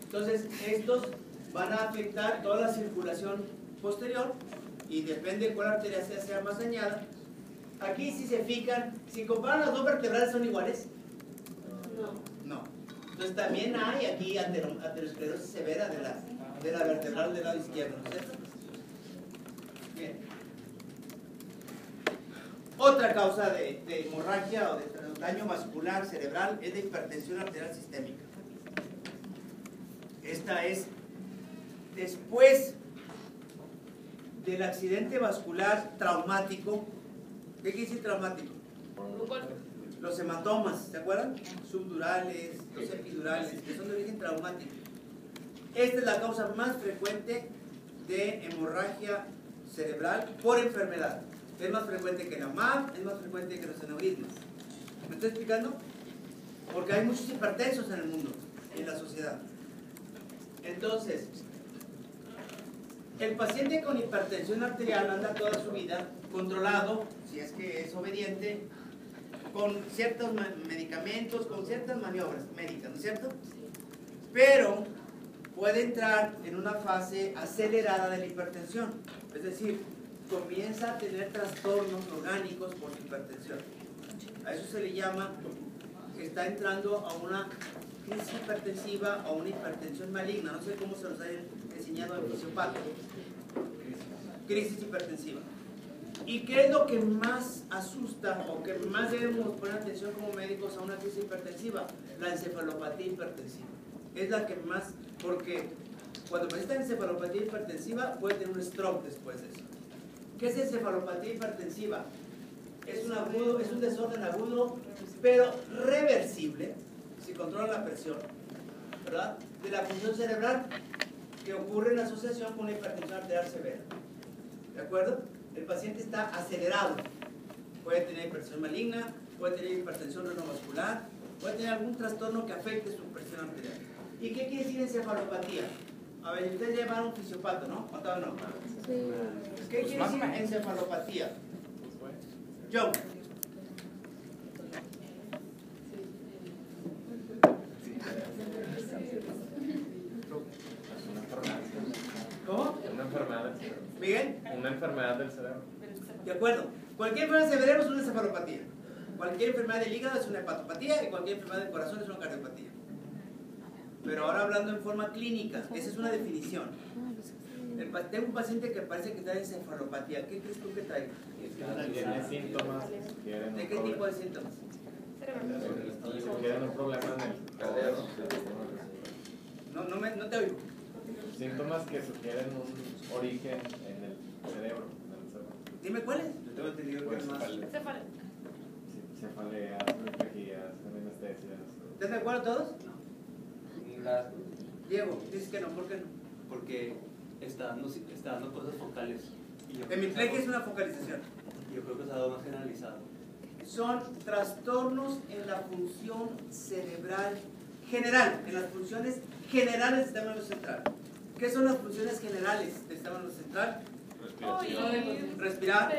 entonces estos van a afectar toda la circulación posterior y depende de cuál arteria sea más dañada. Aquí si se fijan, si comparan las dos vertebrales, ¿son iguales? No. Entonces también hay aquí aterosclerosis severa de la vertebral del lado izquierdo, ¿no es cierto? Bien. Otra causa de hemorragia o de daño vascular cerebral es la hipertensión arterial sistémica. Esta es después del accidente vascular traumático. ¿Qué quiere decir traumático? Los hematomas, ¿se acuerdan? Subdurales, los epidurales, que son de origen traumático. Esta es la causa más frecuente de hemorragia cerebral por enfermedad. Es más frecuente que la MAV, es más frecuente que los aneurismas. ¿Me estoy explicando? Porque hay muchos hipertensos en el mundo, en la sociedad. Entonces, el paciente con hipertensión arterial anda toda su vida controlado, si es que es obediente, con ciertos medicamentos, con ciertas maniobras médicas, ¿no es cierto? Pero puede entrar en una fase acelerada de la hipertensión, es decir, comienza a tener trastornos orgánicos por su hipertensión. A eso se le llama que está entrando a una crisis hipertensiva o una hipertensión maligna, no sé cómo se los ha enseñado en fisiopatía. Crisis hipertensiva. ¿Y qué es lo que más asusta o que más debemos poner atención como médicos a una crisis hipertensiva? La encefalopatía hipertensiva. Es la que más, porque cuando presenta encefalopatía hipertensiva puede tener un stroke después de eso. ¿Qué es encefalopatía hipertensiva? es un desorden agudo, pero reversible, si controla la presión, ¿verdad?, de la función cerebral que ocurre en asociación con una hipertensión arterial severa. ¿De acuerdo? El paciente está acelerado. Puede tener hipertensión maligna, puede tener hipertensión renovascular, puede tener algún trastorno que afecte su presión arterial. ¿Y qué quiere decir encefalopatía? A ver, ustedes llevan un fisiopato, ¿no? ¿O todavía no? Sí. ¿Qué quiere decir encefalopatía? Yo. ¿Cómo? Una enfermedad del cerebro. ¿Miguel? Una enfermedad del cerebro. De acuerdo. Cualquier enfermedad del cerebro es una encefalopatía. Cualquier enfermedad del hígado es una hepatopatía y cualquier enfermedad del corazón es una cardiopatía. Pero ahora hablando en forma clínica, esa es una definición. Tengo un paciente que parece que trae encefalopatía. ¿Qué crees tú que trae? Tiene síntomas que sugieren ¿De qué tipo de síntomas? sugieren un problema en el cerebro. No te oigo. Síntomas que sugieren un origen en el cerebro. Dime cuáles. Yo tengo entendido que es más. Cefaleas, energías, anestesias. ¿Están de acuerdo todos? Las- Diego, dices que no, ¿por qué no? Porque está dando cosas focales. Y yo creo que Hemiplegia es una focalización. yo creo que es algo más generalizado. Son trastornos en la función cerebral general, en las funciones generales del sistema nervioso central. ¿Qué son las funciones generales del sistema nervioso central? Respirar,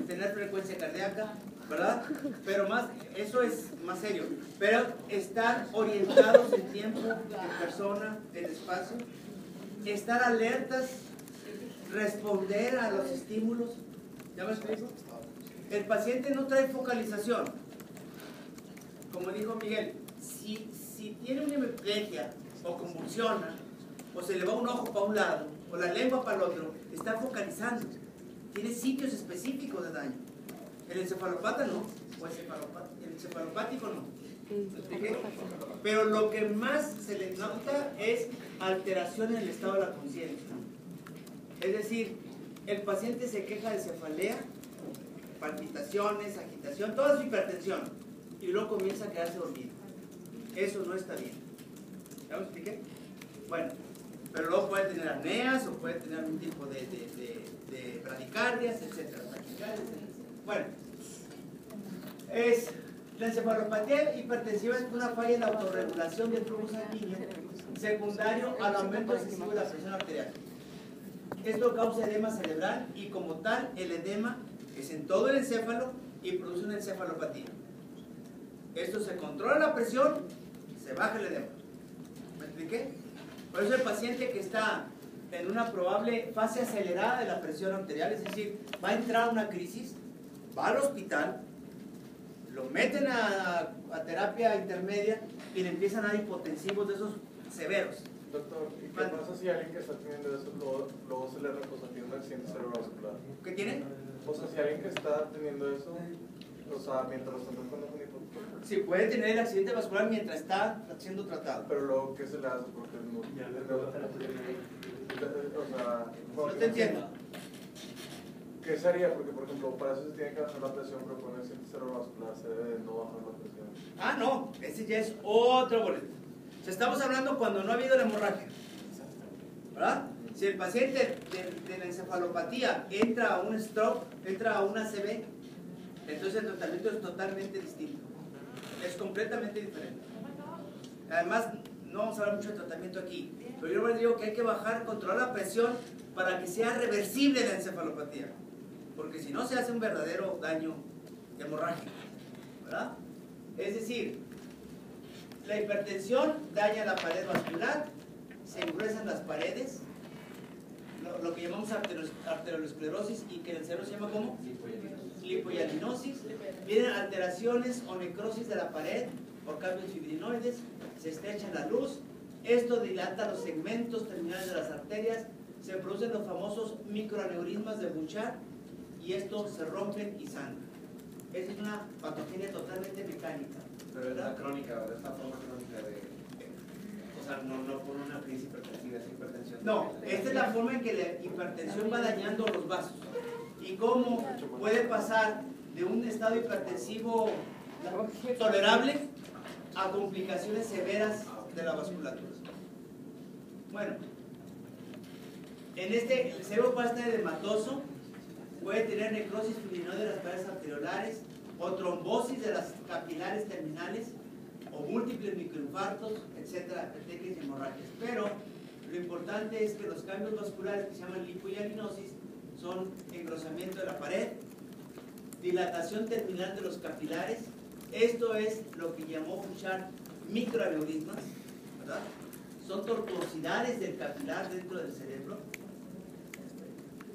tener frecuencia cardíaca, ¿verdad? Pero más, eso es más serio. Pero estar orientados en tiempo, en persona, en espacio, estar alertas, responder a los estímulos. ¿Ya me explico? El paciente no trae focalización. Como dijo Miguel, si tiene una hemiplegia o convulsiona, o se le va un ojo para un lado, o la lengua para el otro, está focalizando. Tiene sitios específicos de daño. El encefalopata no, o el encefalopático no. ¿Me expliqué? Pero lo que más se le nota es alteración en el estado de la conciencia. Es decir, el paciente se queja de cefalea, palpitaciones, agitación, toda su hipertensión, y luego comienza a quedarse dormido. Eso no está bien. ¿Ya me expliqué? Bueno, pero luego puede tener apneas o puede tener algún tipo de bradicardias, etc. Bueno, la encefalopatía hipertensiva es una falla en la autorregulación del flujo sanguíneo secundario al aumento excesivo de la presión arterial. Esto causa edema cerebral y como tal el edema es en todo el encéfalo y produce una encefalopatía. Esto se controla la presión, se baja el edema. ¿Me expliqué? Por eso el paciente que está en una probable fase acelerada de la presión arterial, es decir, va a entrar a una crisis, va al hospital, lo meten a terapia intermedia y le empiezan a dar hipotensivos de esos severos. Doctor, ¿y qué pasa si alguien que está teniendo eso luego se le reposa, tiene un accidente cerebrovascular? ¿Qué tiene? O sea, si alguien que está teniendo eso, o sea, mientras están tratando con hipotensión, Sí, puede tener el accidente vascular mientras está siendo tratado. pero luego, ¿qué se le hace? Porque no, o sea, No te entiendo. ¿qué se haría? Porque, por ejemplo, para eso se tiene que bajar la presión, pero con el accidente cerebrovascular se debe de no bajar la presión. Ah, no, ese ya es otro boleto. O sea, estamos hablando cuando no ha habido la hemorragia, ¿verdad? Si el paciente de la encefalopatía entra a un stroke, entra a una ACV, entonces el tratamiento es totalmente distinto. Es completamente diferente. Además, no vamos a hablar mucho de tratamiento aquí, pero yo les digo que hay que bajar, controlar la presión para que sea reversible la encefalopatía. Porque si no, se hace un verdadero daño hemorrágico, ¿verdad? Es decir, la hipertensión daña la pared vascular, se engruesan las paredes, lo que llamamos arteriolesclerosis y que en el cerebro se llama ¿cómo? Lipohialinosis. Vienen alteraciones o necrosis de la pared por cambios fibrinoides, se estrecha la luz, esto dilata los segmentos terminales de las arterias, se producen los famosos microaneurismas de Bouchard y estos se rompen y sangran. Esa es una patogenia totalmente mecánica. Pero es la crónica, ¿verdad? Esta forma crónica de. O sea, no por una crisis hipertensiva, es hipertensión. No, esta es la forma en que la hipertensión va dañando los vasos. Y cómo puede pasar de un estado hipertensivo tolerable a complicaciones severas de la vasculatura. Bueno, en este, el cerebro puede estar edematoso, puede tener necrosis fibrinoide de las paredes arteriolares, o trombosis de las capilares terminales, o múltiples microinfartos, etcétera, petequias y hemorragias. Pero lo importante es que los cambios vasculares que se llaman lipohialinosis son engrosamiento de la pared, dilatación terminal de los capilares. Esto es lo que llamó Bouchard microaneurismas, ¿verdad? Son tortuosidades del capilar dentro del cerebro.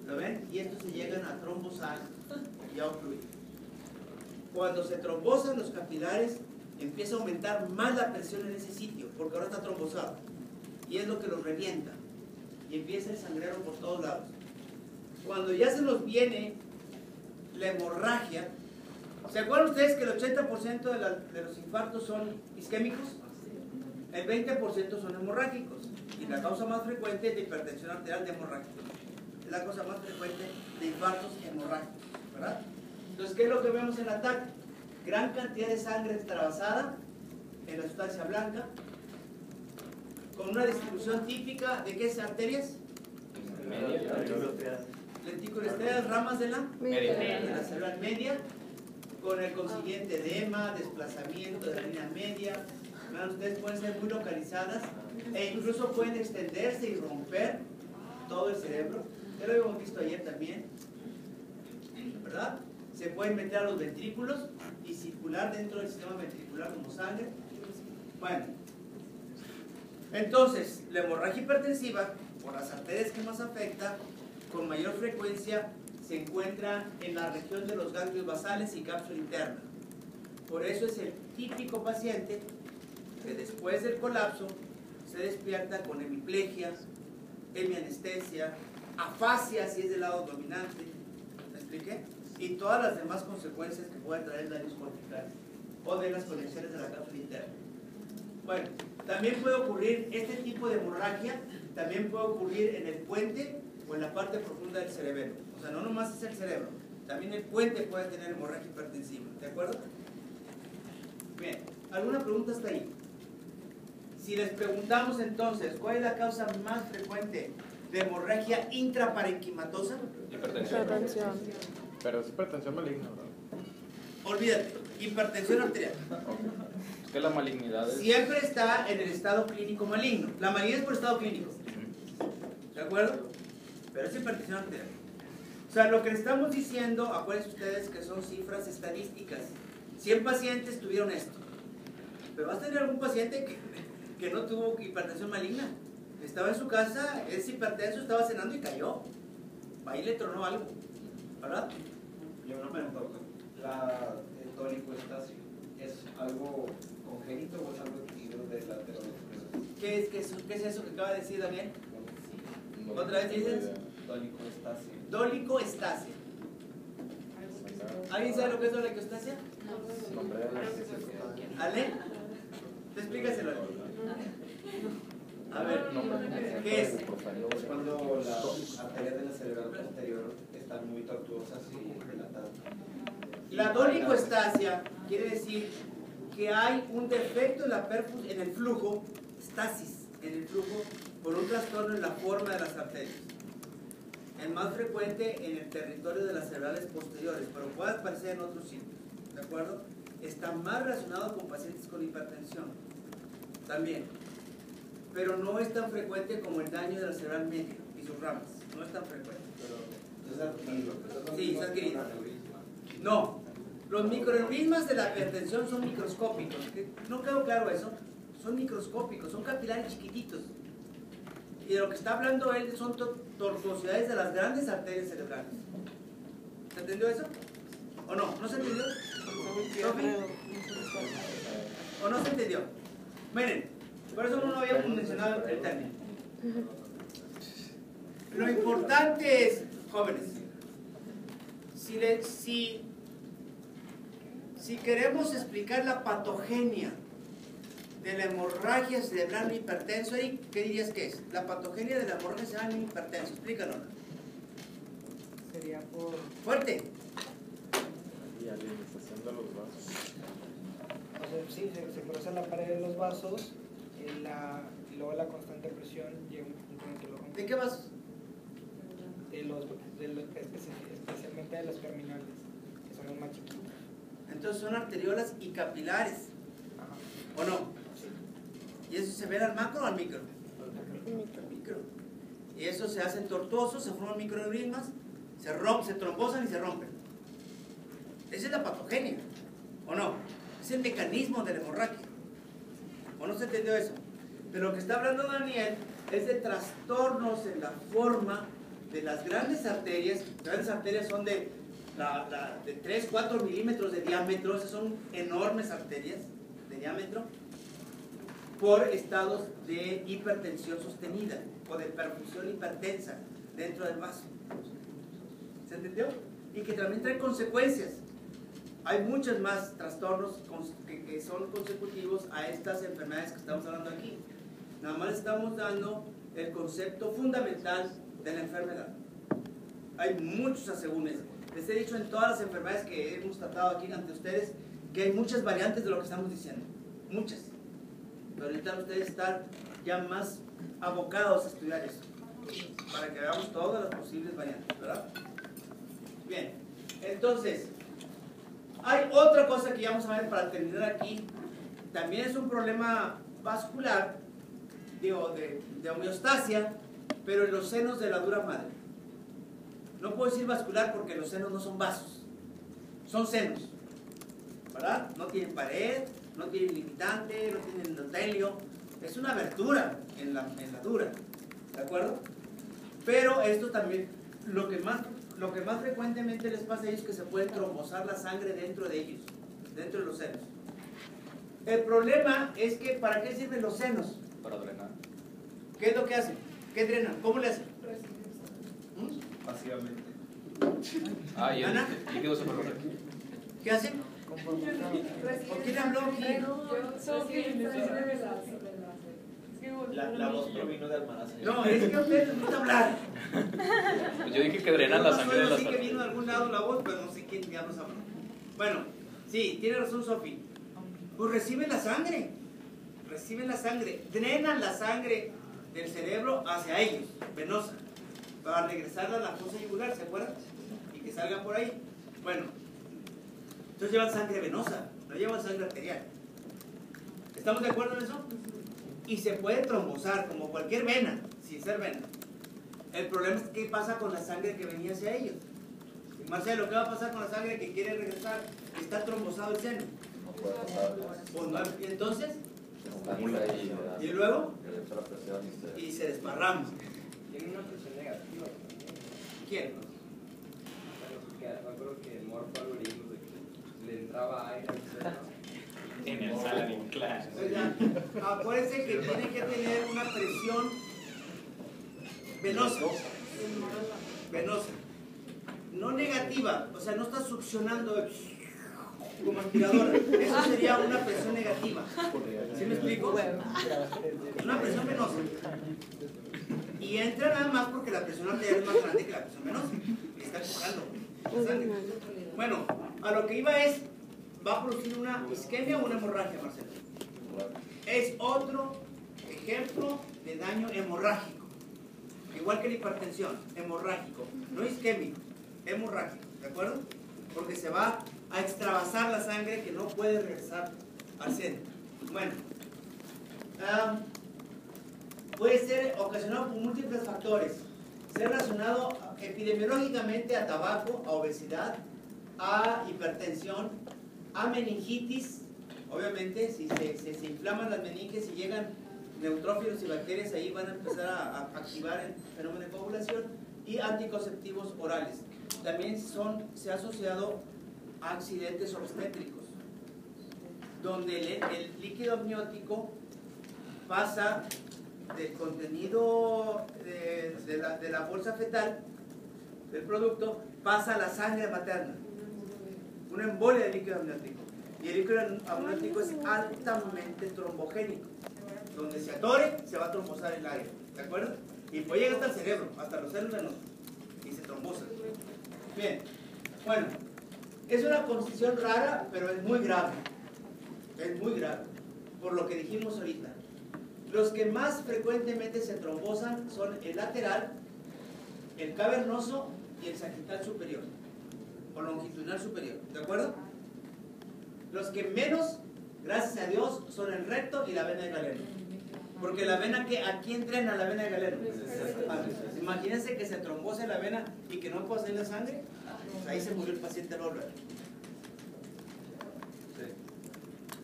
¿Lo ven? Y estos se llegan a trombosar y a ocluir. Cuando se trombosan los capilares, empieza a aumentar más la presión en ese sitio, porque ahora está trombosado. Y es lo que los revienta. Y empieza el sangrero por todos lados. Cuando ya se nos viene la hemorragia, ¿se acuerdan ustedes que el 80% de los infartos son isquémicos? El 20% son hemorrágicos. Y la causa más frecuente es de hipertensión arterial de hemorrágicos. Es la causa más frecuente de infartos hemorrágicos, ¿verdad? Entonces, ¿qué es lo que vemos en el ataque? Gran cantidad de sangre extravasada en la sustancia blanca, con una distribución típica de ¿qué es? ¿Arterias? Lenticulostrias, ramas de la cerebral media, con el consiguiente edema, desplazamiento de la línea media. Ustedes pueden ser muy localizadas e incluso pueden extenderse y romper todo el cerebro. Ya lo habíamos visto ayer también, ¿verdad? Se pueden meter a los ventrículos y circular dentro del sistema ventricular como sangre. Bueno, entonces, la hemorragia hipertensiva, por las arterias que más afecta, con mayor frecuencia se encuentra en la región de los ganglios basales y cápsula interna. Por eso es el típico paciente que después del colapso se despierta con hemiplegia, hemianestesia, afasia si es del lado dominante, ¿me expliqué? Y todas las demás consecuencias que pueden traer daños corticales o de las conexiones de la cápsula interna. Bueno, también puede ocurrir este tipo de hemorragia, también puede ocurrir en el puente o en la parte profunda del cerebelo. O sea, no nomás es el cerebro, también el puente puede tener hemorragia hipertensiva, ¿de acuerdo? Bien, ¿alguna pregunta hasta ahí? Si les preguntamos entonces, ¿cuál es la causa más frecuente de hemorragia intraparenquimatosa? Hipertensión. Pero es hipertensión maligna, ¿verdad? Olvídate, hipertensión arterial. Es que la malignidad es... Siempre está en el estado clínico maligno. La malignidad es por estado clínico. ¿De acuerdo? Pero es hipertensión arterial. O sea, lo que le estamos diciendo, acuérdense ustedes que son cifras estadísticas. 100 pacientes tuvieron esto. Pero vas a tener algún paciente que no tuvo hipertensión maligna. Estaba en su casa, es hipertenso, estaba cenando y cayó. Ahí le tronó algo. ¿Verdad? Yo una pregunta, doctor. ¿La dolicoestasia es algo congénito o es algo adquirido de la aterosclerosis? ¿Qué es eso que acaba de decir Daniel? ¿Otra vez dices? Dolicoestasia. Dolicoestasia. ¿Alguien sabe lo que es dolicoestasia? ¿Ale? Te explícaselo. A ver, ¿qué es? Es cuando las arterias de la cerebral posterior están muy tortuosas y dilatadas. La dolicoestasia quiere decir que hay un defecto en el flujo, estasis en el flujo, por un trastorno en la forma de las arterias. El más frecuente en el territorio de las cerebrales posteriores, pero puede aparecer en otros sitios, ¿de acuerdo? Está más relacionado con pacientes con hipertensión, también. Pero no es tan frecuente como el daño de la cerebral media y sus ramas, no es tan frecuente. Es adquirido. Sí, es adquirido. No, los microaneurismas de la hipertensión son microscópicos. ¿No quedó claro eso? Son microscópicos, son capilares chiquititos. Y de lo que está hablando él son tortuosidades de las grandes arterias cerebrales. ¿Se entendió eso? ¿O no? ¿No se entendió? ¿Sofi? ¿O no se entendió? Miren, por eso no habíamos mencionado el término. Lo importante es, jóvenes, si queremos explicar la patogenia de la hemorragia cerebral hipertenso, ¿qué dirías que es? La patogenia de la hemorragia cerebral hipertenso, explícalo. Sería por... Fuerte. Hialinización de los vasos. O sea, sí, se cruza la pared de los vasos y luego la constante presión llega a un punto en el que lo rompe. ¿De qué vasos? Especialmente de los terminales, que son los más chiquitos. Entonces son arteriolas y capilares, Ajá. ¿o no? Sí. ¿Y eso se ve al macro o al micro? Micro. Y eso se hacen tortuosos, se forman microaneurismas, se trombosan y se rompen. Esa es la patogenia, ¿o no? Es el mecanismo de la hemorragia. ¿O no se entendió eso? De lo que está hablando Daniel es de trastornos en la forma de las grandes arterias. Grandes arterias son de 3, 4 milímetros de diámetro. Esas son enormes arterias de diámetro, por estados de hipertensión sostenida o de perfusión hipertensa dentro del vaso. ¿Se entendió? Y que también trae consecuencias. Hay muchos más trastornos que son consecutivos a estas enfermedades que estamos hablando aquí. Nada más estamos dando el concepto fundamental de la enfermedad. Hay muchos asegúnes. Les he dicho en todas las enfermedades que hemos tratado aquí ante ustedes que hay muchas variantes de lo que estamos diciendo. Muchas. Pero necesitan ustedes estar ya más abocados a estudiar eso, para que veamos todas las posibles variantes, ¿verdad? Bien, entonces, hay otra cosa que ya vamos a ver para terminar aquí. También es un problema vascular, digo, de homeostasia, pero en los senos de la dura madre. No puedo decir vascular porque los senos no son vasos, son senos, ¿verdad? No tienen pared, no tienen limitante, no tienen endotelio, es una abertura en la dura, ¿de acuerdo? Pero esto también, lo que más frecuentemente les pasa a ellos es que se puede trombosar la sangre dentro de ellos, dentro de los senos. El problema es que, ¿para qué sirven los senos? Para drenar. ¿Qué es lo que hacen? ¿Qué drenan? ¿Cómo le hacen? Pasivamente. Ah, y el ¿Ana? líquido se perro. ¿Qué hacen? ¿Por qué le habló aquí? La voz provino de Almanaz. No, es que a ustedes les gusta hablar. Pues yo dije que drenan la sangre de las Sí que vino arterias. de algún lado la voz, pero no sé quién ya nos habló. Bueno, sí, tiene razón Sofi. Pues reciben la sangre. Reciben la sangre. Drenan la sangre del cerebro hacia ellos, venosa, para regresarla a la fosa yugular, ¿se acuerdan? Y que salga por ahí. Bueno, entonces llevan sangre venosa, no llevan sangre arterial. ¿Estamos de acuerdo en eso? Y se puede trombosar como cualquier vena, sin ser vena. El problema es qué pasa con la sangre que venía hacia ellos. Marcelo, ¿qué va a pasar con la sangre que quiere regresar? Está trombosado el seno. Pues no, y entonces, y luego, y se desparrama. Tiene una presión negativa. ¿Quién? Me acuerdo que el morfo algoritmo de que le entraba aire al seno. En el salón class. Acuérdense que tiene que tener una presión venosa. Venosa. No negativa, o sea, no está succionando como aspiradora. Eso sería una presión negativa. ¿Sí me explico? Una presión venosa. Y entra nada más porque la presión arterial es más grande que la presión venosa. Y está empujando la sangre. Bueno, a lo que iba es, va a producir una isquemia o una hemorragia, Marcelo. Es otro ejemplo de daño hemorrágico. Igual que la hipertensión, hemorrágico. No isquémico, hemorrágico, ¿de acuerdo? Porque se va a extravasar la sangre que no puede regresar al centro. Bueno, puede ser ocasionado por múltiples factores. Ser relacionado epidemiológicamente a tabaco, a obesidad, a hipertensión, a meningitis. Obviamente, si se inflaman las meninges y llegan neutrófilos y bacterias, ahí van a empezar a activar el fenómeno de coagulación. Y anticonceptivos orales. También se ha asociado a accidentes obstétricos, donde el líquido amniótico pasa del contenido de la bolsa fetal, del producto, pasa a la sangre materna. Una embolia de líquido amniótico. Y el líquido amniótico es altamente trombogénico. Donde se atore, se va a trombosar el área. ¿De acuerdo? Y pues llega hasta el cerebro, hasta los senos venosos. Y se trombosa. Bien. Bueno. Es una condición rara, pero es muy grave. Es muy grave, por lo que dijimos ahorita. Los que más frecuentemente se trombosan son el lateral, el cavernoso y el sagital superior, o longitudinal superior, ¿de acuerdo? Los que menos, gracias a Dios, son el recto y la vena de Galeno. Porque la vena que aquí entrena la vena de Galeno. Imagínense que se trombose la vena y que no pueda salir la sangre, pues ahí se murió el paciente al órgano.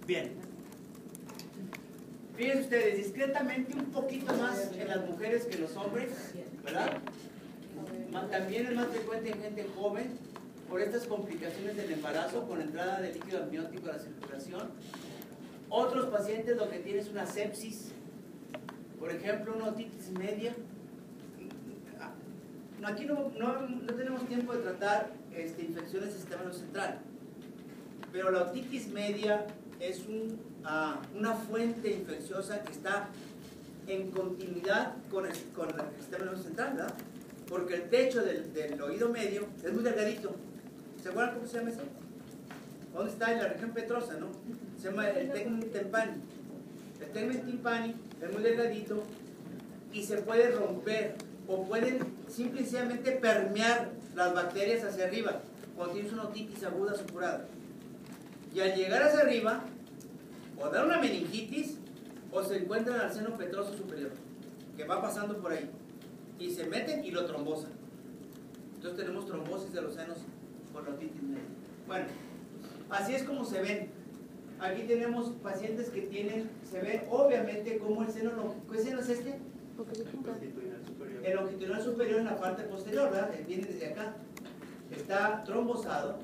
Bien. Fíjense ustedes, discretamente un poquito más en las mujeres que en los hombres, ¿verdad? También es más frecuente en gente joven por estas complicaciones del embarazo con entrada de líquido amniótico a la circulación. Otros pacientes lo que tienen es una sepsis, por ejemplo, una otitis media. Aquí no tenemos tiempo de tratar infecciones del sistema nervioso central, pero la otitis media es una fuente infecciosa que está en continuidad con el sistema nervioso central, ¿verdad? Porque el techo del oído medio es muy delgadito. ¿Se acuerdan cómo se llama eso? ¿Dónde está? En la región petrosa, ¿no? Se llama el tegmen timpani. El tegmen timpani es muy delgadito y se puede romper o pueden simplemente permear las bacterias hacia arriba cuando tienes una otitis aguda supurada. Y al llegar hacia arriba, o dar una meningitis, o se encuentran al seno petroso superior, que va pasando por ahí, y se meten y lo trombosan. Entonces tenemos trombosis de los senos por la otitis media. Bueno, así es como se ven. Aquí tenemos pacientes que se ve obviamente como el seno, ¿qué seno es este? El longitudinal superior en la parte posterior, ¿verdad? Viene desde acá. Está trombosado.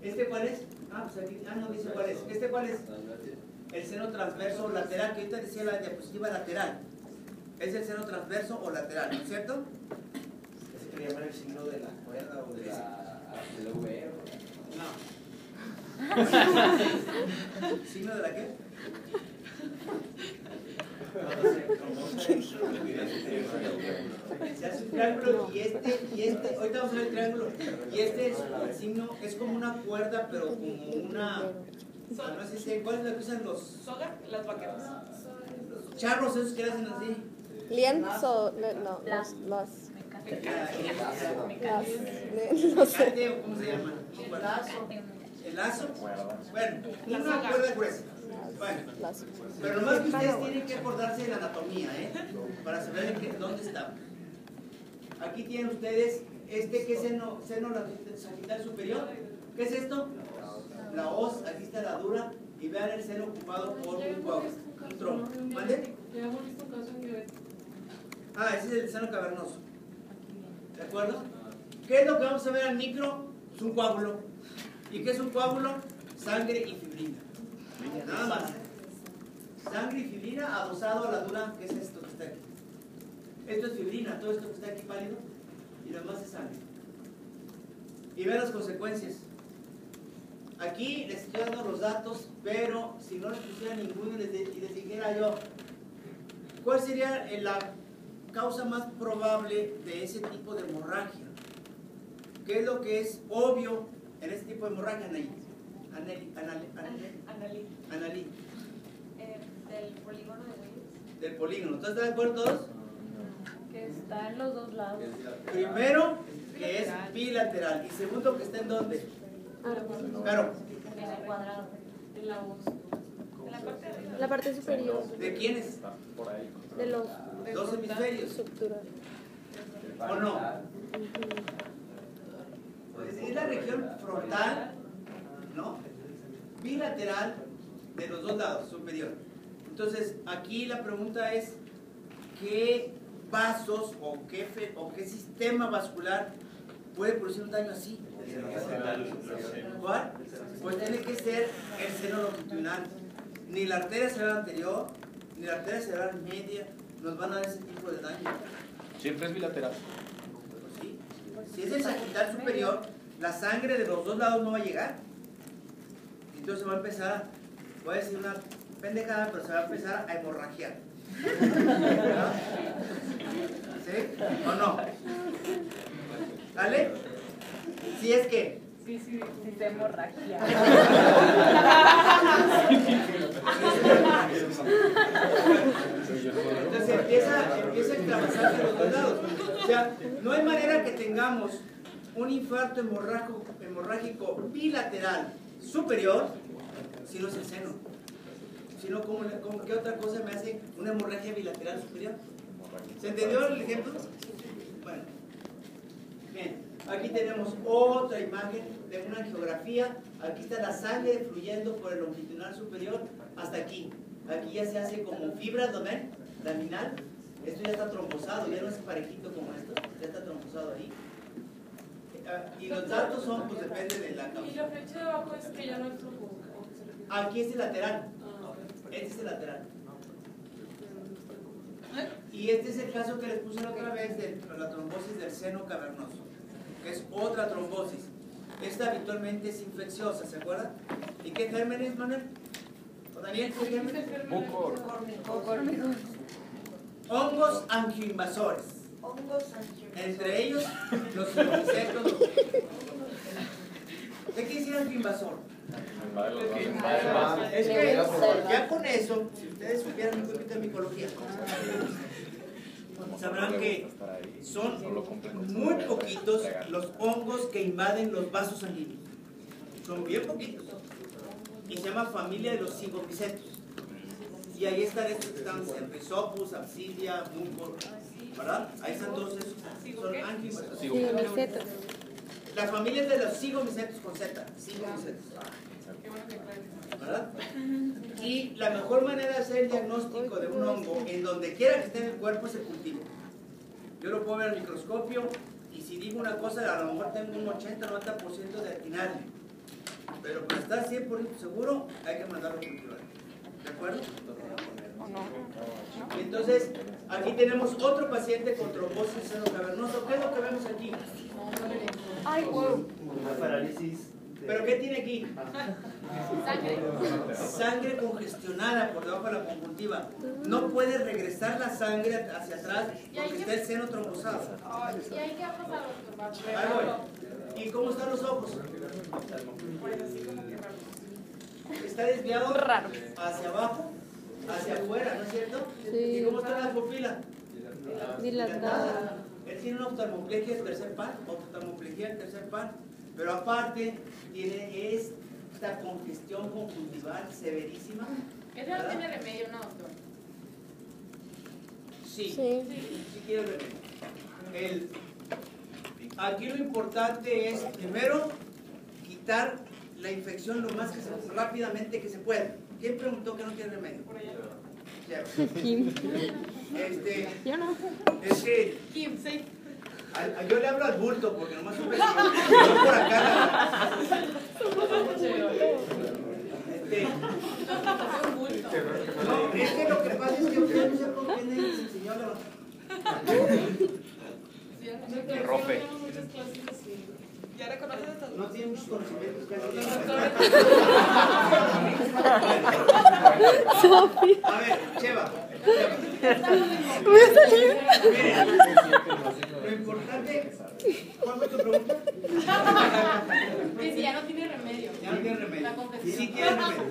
¿Este cuál es? Pues aquí, no dice cuál es. ¿Este cuál es? El seno transverso o lateral, que ahorita decía la diapositiva lateral. Es el seno transverso o lateral, ¿no es cierto? ¿Se quiere llamar el signo de la cuerda o de la V? No. ¿Signo de la qué? Se hace un triángulo y este, ahorita vamos a ver el triángulo, y este es el signo, es como una cuerda, pero como una, no sé si, ¿cuál es la que usan los? Soga, las vaqueras. Los charros esos que hacen así. Lienzo, no, los no sé. ¿Cómo se llama? ¿El lazo? Bueno, una cuerda gruesa. Bueno, pero nomás que ustedes tienen que acordarse de la anatomía, para saber dónde está. Aquí tienen ustedes ¿qué es seno sagital superior? ¿Qué es esto? La hoz, aquí está la dura, y vean el seno ocupado por un trombo. ¿Mande? Ese es el seno cavernoso. ¿De acuerdo? ¿Qué es lo que vamos a ver al micro? Es un coágulo. ¿Y qué es un coágulo? Sangre y fibrina. Nada más. Sangre y fibrina adosado a la dura, que es esto que está aquí. Esto es fibrina, todo esto que está aquí pálido, y lo demás es sangre. Y vean las consecuencias. Aquí les estoy dando los datos, pero si no les pusiera ninguno y les dijera yo, ¿cuál sería la causa más probable de ese tipo de hemorragia? ¿Qué es lo que es obvio en ese tipo de hemorragia, Anaí? Analí. Del polígono de Willis. Del polígono. ¿Estás de acuerdo todos? Que está en los dos lados. Primero, que es bilateral. Y segundo, que está en dónde. Claro. En el cuadrado. En la voz. En la parte de arriba. la parte superior ¿De quiénes? de los Dos hemisferios. estructuras. ¿O no? Es la región frontal, ¿no? Bilateral de los dos lados, superior. Entonces, aquí la pregunta es, ¿qué vasos o qué sistema vascular puede producir un daño así? ¿Cuál? Pues tiene que ser el seno longitudinal. Ni la arteria cerebral anterior, ni la arteria cerebral media nos van a dar ese tipo de daño. Siempre es bilateral. Pues sí. Si es el sagital superior, la sangre de los dos lados no va a llegar. Entonces va a empezar, voy a decir una pendejada, pero se va a empezar a hemorragiar. ¿Verdad? ¿Sí? ¿O no? ¿Vale? Si es que Sí, se hemorragia. Entonces empieza a extravasarse los dos lados. O sea, no hay manera que tengamos un infarto hemorrágico bilateral superior si no es el seno. Si no, ¿qué otra cosa me hace una hemorragia bilateral superior? ¿Se entendió el ejemplo? Bueno, bien, aquí tenemos otra imagen de una angiografía. Aquí está la sangre fluyendo por el longitudinal superior hasta aquí. Aquí ya se hace como fibras, ¿lo ven? Laminal. Esto ya está trombosado, ya no es parejito como esto, ya está trombosado ahí. Y los datos son, pues depende de la causa. Y la flecha de abajo es que ya no es flujo. Aquí es el lateral. Este es el lateral. Y este es el caso que les puse la otra vez de la trombosis del seno cavernoso, que es otra trombosis. Esta habitualmente es infecciosa, ¿se acuerdan? ¿Y qué germen es, Manuel? ¿O Daniel, qué germen es? Hongos angioinvasores. Entre ellos, los insectos. ¿Qué quiere decir angioinvasor? Es que ya con eso, si ustedes supieran un poquito de micología, sabrán que son muy poquitos los hongos que invaden los vasos sanguíneos. Son bien poquitos. Y se llama familia de los cigomicetos. Y ahí están estos que están Rhizopus, Absidia, Mucor, ¿verdad? Ahí están todos esos. Son angioinvasores. Cigomicetos. La familia es de los cigomicetos con Z. Cigomicetos. ¿Verdad? Y la mejor manera de hacer el diagnóstico de un hongo en donde quiera que esté en el cuerpo es el cultivo. Yo lo puedo ver al microscopio y si digo una cosa, a lo mejor tengo un 80-90% de atinario. Pero para estar 100% seguro, hay que mandarlo a cultivar. ¿De acuerdo? Entonces, aquí tenemos otro paciente con trombosis del seno cavernoso. ¿Qué es lo que vemos aquí? Ay, wow. Una parálisis. ¿Pero qué tiene aquí? Sangre. Sangre congestionada por debajo de la conjuntiva. No puede regresar la sangre hacia atrás porque está el seno trombosado. ¿Y ahí qué ha pasado, doctor? Ahí voy. ¿Y cómo están los ojos? Está desviado hacia abajo, hacia afuera, ¿no es cierto? Sí. ¿Y cómo está la pupila? Dilatada. Él tiene una oftalmoplegia del tercer par, pero aparte tiene esta congestión conjuntival severísima. Eso no tiene remedio, ¿no, doctor? Sí tiene remedio. Aquí lo importante es, primero, quitar la infección lo más rápidamente que se pueda. ¿Quién preguntó que no tiene remedio? Por allá. Kim. Yo no. Es que Kim, sí. yo le hablo al bulto porque nomás supe que yo por acá. No, es que lo que pasa es que ustedes no se comprenden y les enseñó a levantar. Que rompe. Ya reconoces a todos. No tiene muchos conocimientos casi. A ver, Cheva. Voy a salir. Miren, lo importante. ¿Cuál fue tu pregunta? Que si ya no tiene remedio. Ya no tiene remedio. La confesión. Sí tiene remedio.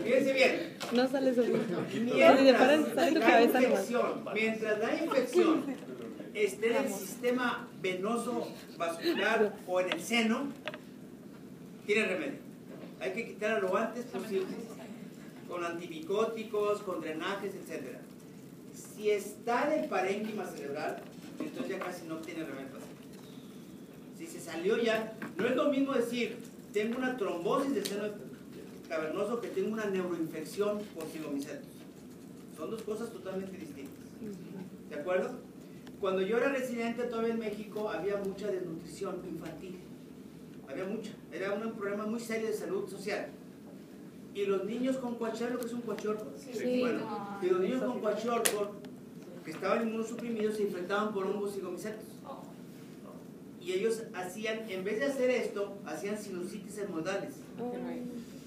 Fíjense bien. No sale solo. Mientras la infección esté en el sistema venoso vascular o en el seno, tiene remedio. Hay que quitarlo lo antes posible, con antimicóticos, con drenajes, etc. Si está en el parénquima cerebral, entonces ya casi no tiene remedio. Si se salió ya, no es lo mismo decir, tengo una trombosis del seno cavernoso que tengo una neuroinfección por cigomicetos. Son dos cosas totalmente distintas. ¿De acuerdo? Cuando yo era residente todavía en México había mucha desnutrición infantil. Había mucha. Era un problema muy serio de salud social. Y los niños con cuachalco, ¿qué es un cuachalco? Sí. Bueno, y los niños con cuachalco que estaban inmunosuprimidos se infectaban por hongos cigomicetos. Y ellos hacían, en vez de hacer esto, hacían sinusitis hemodales.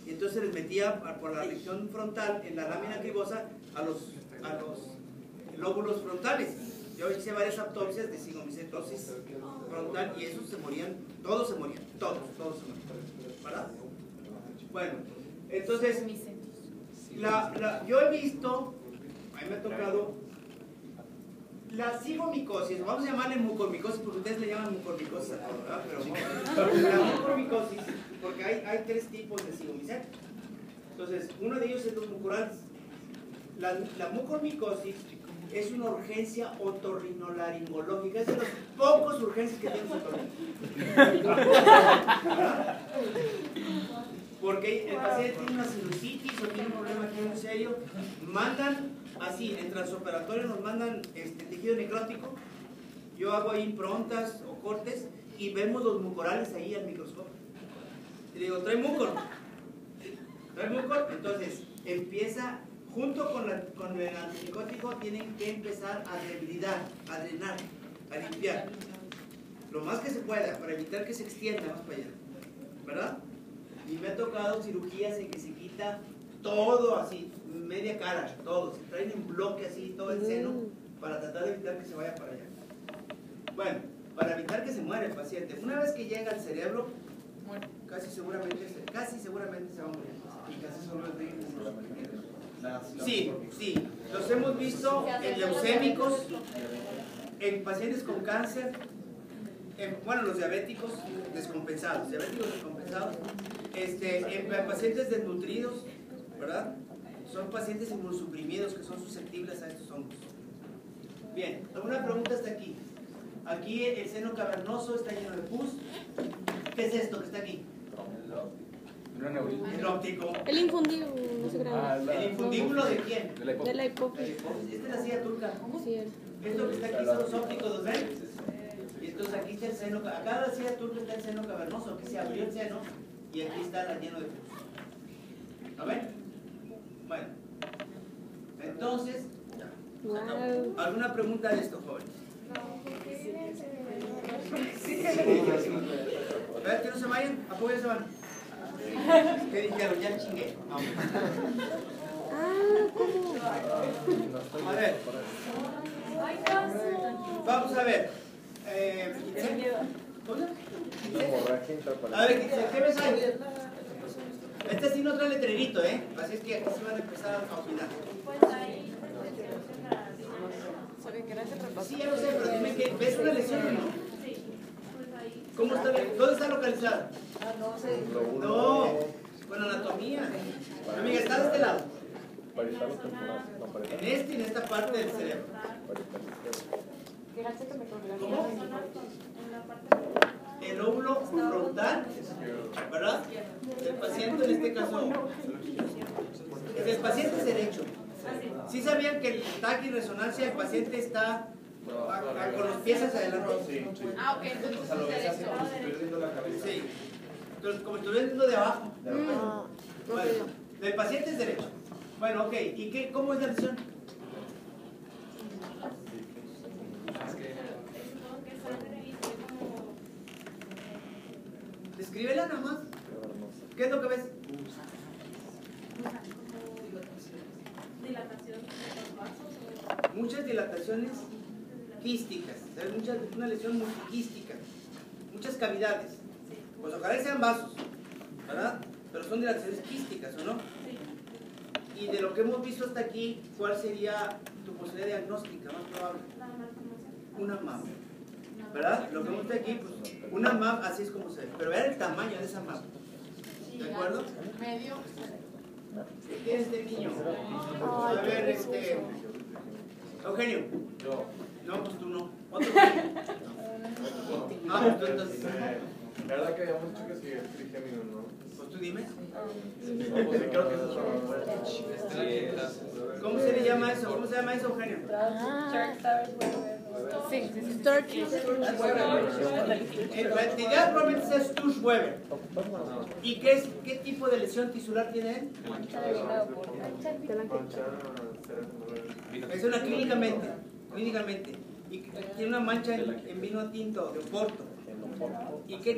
Y entonces les metía por la región frontal, en la lámina cribosa, a los lóbulos frontales. Yo hice varias autopsias de sigomicetosis frontal y esos se morían, todos se morían, todos se morían, ¿verdad? Bueno, entonces, yo he visto, a mí me ha tocado, la sigomicosis, vamos a llamarle mucormicosis porque ustedes le llaman mucormicosis a todo, ¿verdad? Pero la mucormicosis, porque hay 3 tipos de sigomiceto. Entonces, uno de ellos es los mucorales. La mucormicosis es una urgencia otorrinolaringológica, es de las pocas urgencias que tiene su otorrino. Porque el paciente tiene una sinusitis o tiene un problema aquí muy serio, mandan así, en transoperatorio nos mandan tejido necrótico, yo hago ahí improntas o cortes y vemos los mucorales ahí al microscopio. Y le digo, ¿trae mucor? ¿Trae mucor? Entonces, empieza, junto con el antimicótico, tienen que empezar a debilitar, a drenar, a limpiar. Lo más que se pueda, para evitar que se extienda más para allá. ¿Verdad? Y me ha tocado cirugías en que se quita todo así, media cara, todo. Se traen en bloque así, todo el seno, para tratar de evitar que se vaya para allá. Bueno, para evitar que se muera el paciente. Una vez que llega al cerebro, casi seguramente se va a morir. Y casi solo el ritmo. Sí, sí. Los hemos visto en leucémicos, en pacientes con cáncer, bueno, los diabéticos descompensados, en pacientes desnutridos, ¿verdad? Son pacientes inmunosuprimidos que son susceptibles a estos hongos. Bien, una pregunta hasta aquí. Aquí el seno cavernoso está lleno de pus. ¿Qué es esto que está aquí? El óptico. El infundíbulo, no se graba. ¿El infundíbulo de quién? De la hipófisis. Esta es la silla turca. Sí, Esto que está aquí son los ópticos, ¿los ven? Y entonces aquí está el seno, acá en la silla turca está el seno cavernoso, aquí se abrió el seno y aquí está lleno de pus. ¿Lo ven? Bueno, entonces, wow. ¿Alguna pregunta de esto, jóvenes? A ver, que no se vayan, ¿a poco ya se van? ¿Qué dijeron? Ya chingué. ¿Cómo? A ver, vamos a ver. A ver, ¿qué ves ahí? Este sí no trae letrerito, ¿eh? Así es que aquí se van a empezar a opinar. Sí, ya lo sé, pero dime que ¿ves una lesión o no? ¿Cómo está? ¿Dónde está localizada? No, con anatomía. Amiga, está de este lado. En este y en esta parte del cerebro. ¿Cómo? El lóbulo frontal, ¿verdad? El paciente en este caso, el paciente es derecho. ¿Sí sabían que el TAC y resonancia del paciente está con los pies hacia adelante? Ah, ok, entonces es derecho. Sí. Entonces, como estuviera viendo de abajo. Bueno, el paciente es derecho. Bueno, ok. ¿Y cómo es la lesión? Descríbela nada más. ¿Qué es lo que ves? Dilatación de los vasos. Muchas dilataciones quísticas. Una lesión multiquística. Muchas cavidades. Pues ojalá sean vasos, ¿verdad? Pero son dilataciones quísticas, ¿o no? Y de lo que hemos visto hasta aquí, ¿cuál sería tu posibilidad diagnóstica más probable? Una MAP, ¿verdad? Lo que hemos visto aquí, pues una MAP así es como se ve. Pero vean el tamaño de esa MAP. ¿De acuerdo? Medio. ¿Qué tiene este niño? A ver, Eugenio. Yo. No, pues tú no. Otro. Ah, pues tú entonces. La verdad que habíamos dicho que sí, es trigémino, ¿no? Pues tú dime. No, pues sí, creo que eso es ¿Cómo se le llama eso? ¿Cómo se llama eso, Eugenio? Sí, La entidad probablemente es Stush-Weber. ¿Y qué tipo de lesión tisular tiene él? Es una clínicamente. Y tiene una mancha en vino tinto de Oporto. ¿Y qué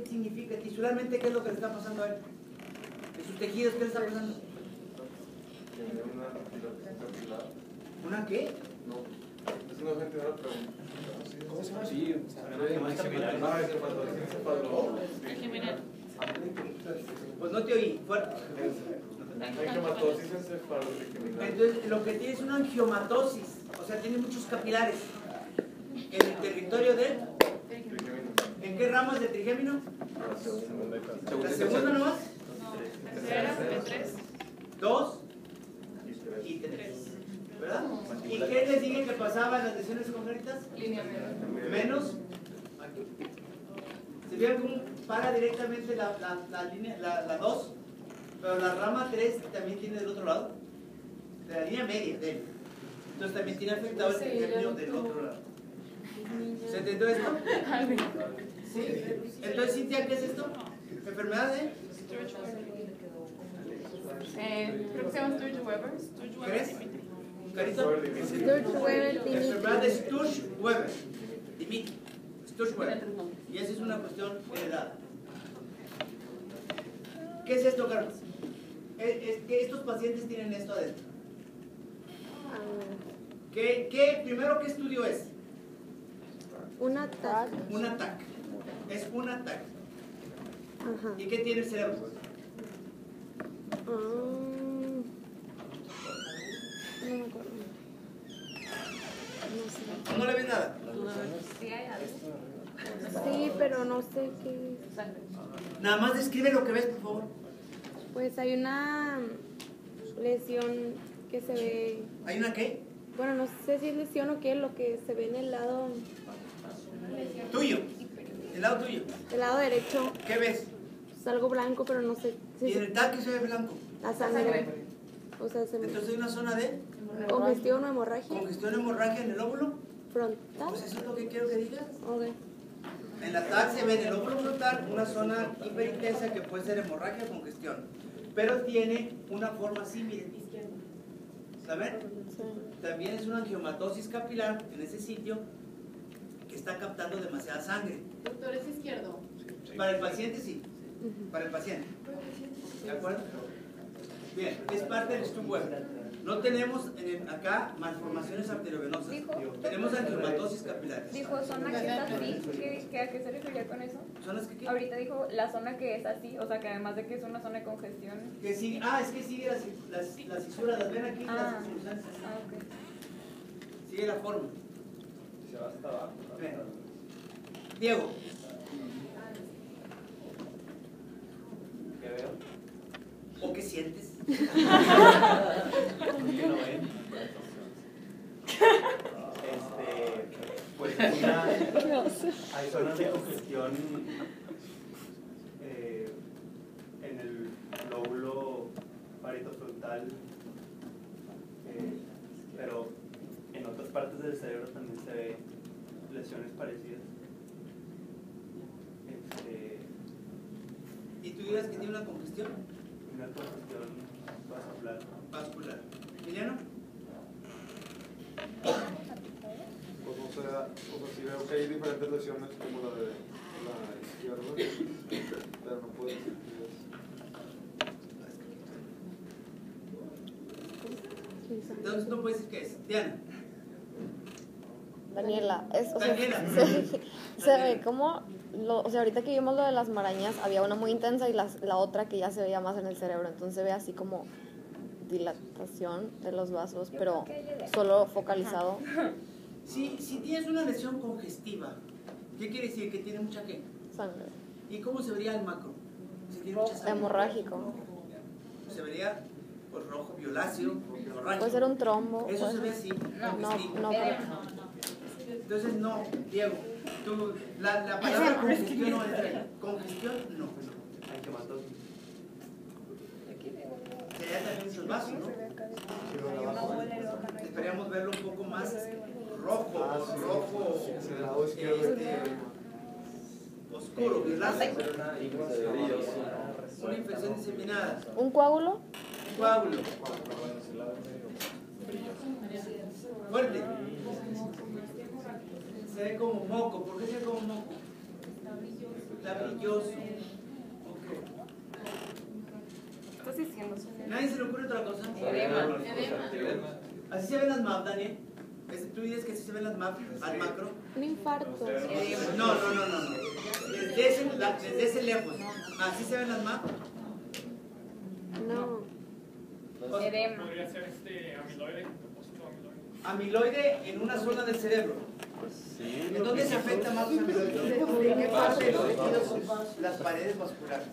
significa? Tisularmente, ¿qué es lo que le está pasando a él? ¿En sus tejidos qué le está pasando? Tiene una dilatación capilar. ¿Una qué? No. que no se entiende la pregunta. ¿Cómo se llama? Sí, Ah, es hematosis Pues no te oí, fuerte. Hematosis encefalorrequeminal. Entonces, lo que tiene es una angiomatosis, o sea, tiene muchos capilares. En el territorio de... ¿En qué ramas de trigémino? ¿La segunda nomás? Tercera, P3. 2 y 3. ¿Verdad? ¿Y qué les dije que pasaba en las lesiones congénitas? Línea media. Menos aquí. Se ve cómo para directamente la línea, la 2, pero la rama 3 también tiene del otro lado, de la línea media de él. Entonces también tiene afectado el trigémino del otro lado. ¿Se entendió esto? ¿Sí? Entonces, Cintia, ¿qué es esto? ¿Enfermedad de? Creo que se llama Sturge-Weber. ¿Crees? ¿Carito? Sturge-Weber, Enfermedad de Sturge-Weber. Dimitri. Sturge-Weber. Y esa es una cuestión heredada. ¿Qué es esto, Carlos? Es que estos pacientes tienen esto adentro. Primero, ¿qué estudio es? Un ataque. Un ataque. Es un ataque. Ajá. ¿Y qué tiene el cerebro? No me acuerdo. No sé. ¿No le ves nada? Sí, hay algo. Sí, pero no sé qué es. Nada más describe lo que ves, por favor. Pues hay una lesión que se ve. ¿Hay una qué? Bueno, no sé si es lesión o qué, lo que se ve en el lado. Tuyo. El lado tuyo. El lado derecho. ¿Qué ves? Es algo blanco, pero no sé. Y en el taque se ve blanco. La sangre. O sea, se me. Entonces hay una zona de Congestión o hemorragia. congestión hemorragia en el óvulo. Frontal. Pues eso es lo que quiero que digas. Ok. En la TAC se ve en el óvulo frontal una zona hiperintensa que puede ser hemorragia o congestión. Pero tiene una forma así, miren. ¿Saben? Sí. También es una angiomatosis capilar en ese sitio que está captando demasiada sangre. Doctor, es izquierdo. Para el paciente sí. Para el paciente. ¿De acuerdo? Bien, es parte del Sturge-Weber. No tenemos acá malformaciones arteriovenosas. Tenemos angiomatosis capilares. Dijo zona que es así, ¿a qué se refería con eso? ¿Zonas que qué? Ahorita dijo la zona que es así, o sea que además de que es una zona de congestión. Que sigue, es que sigue las fisuras, las ven aquí, las soluciones así. Ok. Sigue la forma. Se va hasta abajo. Ven. Diego, ¿Qué veo? ¿o qué sientes? ¿Qué no ven? Pues hay zonas de congestión en el lóbulo paritofrontal, pero en otras partes del cerebro también se ve lesiones parecidas. ¿Y tú dirás que tiene una congestión? Una congestión vascular. Vascular. ¿Emiliano? Pues o sea, sí veo que hay diferentes lesiones como la de la izquierda, pero no puedo decir qué es. Entonces no puedes decir qué es. Diana. Daniela, Daniela. se ve como, o sea, ahorita que vimos lo de las marañas, había una muy intensa y la otra que ya se veía más en el cerebro, entonces se ve así como dilatación de los vasos, pero solo focalizado. Si tienes una lesión congestiva, ¿qué quiere decir? Que tiene mucha qué. Sangre. ¿Y cómo se vería el macro? Si tiene mucha sangre. Hemorrágico. Se vería pues, rojo, violáceo, hemorrágico. Puede ser un trombo. Eso puede se ve ser- así. No, congestivo. no. Entonces no, Diego, tú, la palabra congestión no entra ahí. Congestión no. Angiomatosis. Sería también muchos vasos, ¿no? Esperíamos verlo un poco más rojo, El lado izquierdo. oscuro, violáceo. Una infección diseminada. ¿Un coágulo? Coágulo. Fuerte. Se ve como moco. ¿Por qué se ve como moco? Está brilloso. Ok. Estás diciendo. ¿Nadie se le ocurre otra cosa? Edema. Así se ven las MAP, Daniel. ¿Tú dices que sí se ven las al macro? Un infarto. No. Desde ese lejos. ¿Así se ven las macro? No. Edema. Podría ser amiloide, depósito amiloide. Amiloide en una zona del cerebro. Sí. ¿En dónde se afecta más los amiloides? ¿En qué parte de los tejidos? Las paredes vasculares.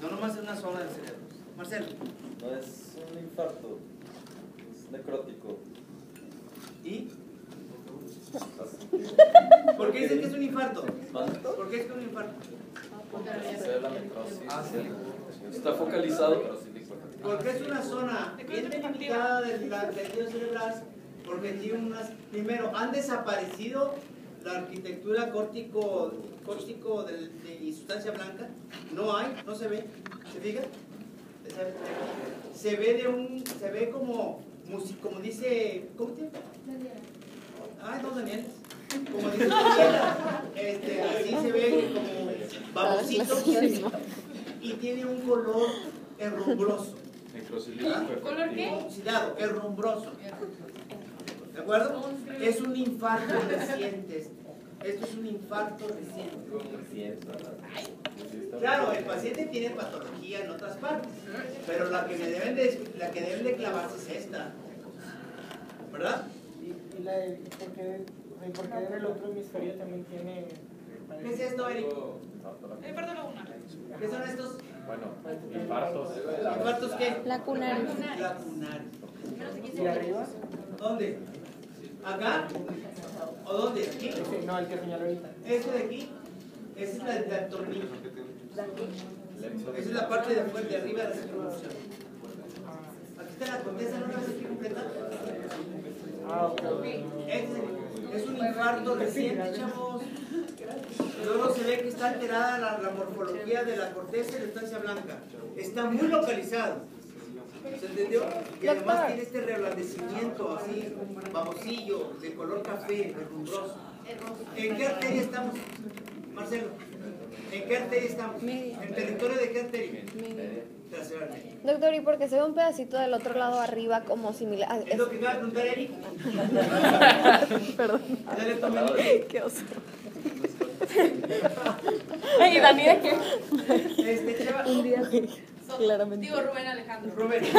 No nomás en una zona del cerebro. Marcelo. No es un infarto, es necrótico. ¿Y? ¿Por qué dicen que es un infarto? ¿Por qué es que es un infarto? La necrosis. Está focalizado. Porque es una zona bien delimitada del tejido cerebral, porque tiene unas... Primero, han desaparecido la arquitectura córtico y sustancia blanca. No hay, no se ve. ¿Se fija? Se ve como dice... ¿Cómo te llama? Ay, no, Daniel. Como dice así se ve como babosito y tiene un color herrumbroso. ¿Color qué? Oxidado, herrumbroso. ¿De acuerdo? Es un infarto reciente. Esto es un infarto reciente. Claro, el paciente tiene patología en otras partes, pero la que deben de clavarse es esta. ¿Verdad? ¿Por qué en el otro hemisferio también tiene... ¿Qué es esto, Eric? ¿Qué son estos? Bueno, infartos. ¿Infartos qué? Lacunares. Lacunares. ¿Y arriba? ¿Dónde? ¿Acá? ¿O dónde? ¿Aquí? No, el que señaló ahorita. ¿Este de aquí? Esa es la tornillo. Esa es la parte de afuera, de arriba de la circunvolución. Aquí está la corteza, ¿no la ves aquí completa? Es un infarto reciente, chavos. Luego se ve que está alterada la morfología de la corteza y la sustancia blanca. Está muy localizado. ¿Se entendió? Y además tiene este reblandecimiento así, babosillo, de color café, herrumbroso. ¿En qué arteria estamos, Marcelo? ¿En qué arteria estamos? ¿En territorio de qué arteria? Trasera media. Doctor, ¿y por qué se ve un pedacito del otro lado arriba como similar? Es lo que acaba de preguntar Eric. Perdón. Dale, tómale. Qué oso. Ay, Daniela, ¿qué? Cheva. Un día claramente. Digo Rubén Alejandro. Rubén. ¿Tú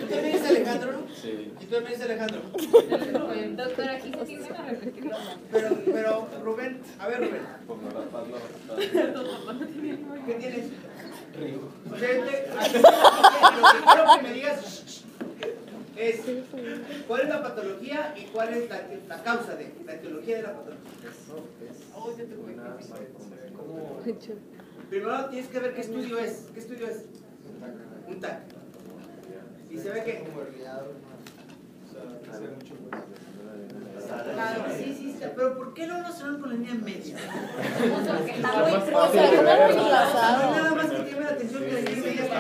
también eres Alejandro, no? Sí. ¿Y tú también eres Alejandro? Doctor, aquí se tienden a repetir los nombres. Pero Rubén, a ver Rubén, ¿qué tienes? O sea, lo que quiero que me digas es cuál es la patología y cuál es la causa de la etiología de la patología. Primero tienes que ver qué estudio es. ¿Qué estudio es? Un TAC. Y se ve que... Sí, pero ¿por qué no lo hacen con la línea media? Está muy fácil. Nada más que te llame la atención que la línea media está.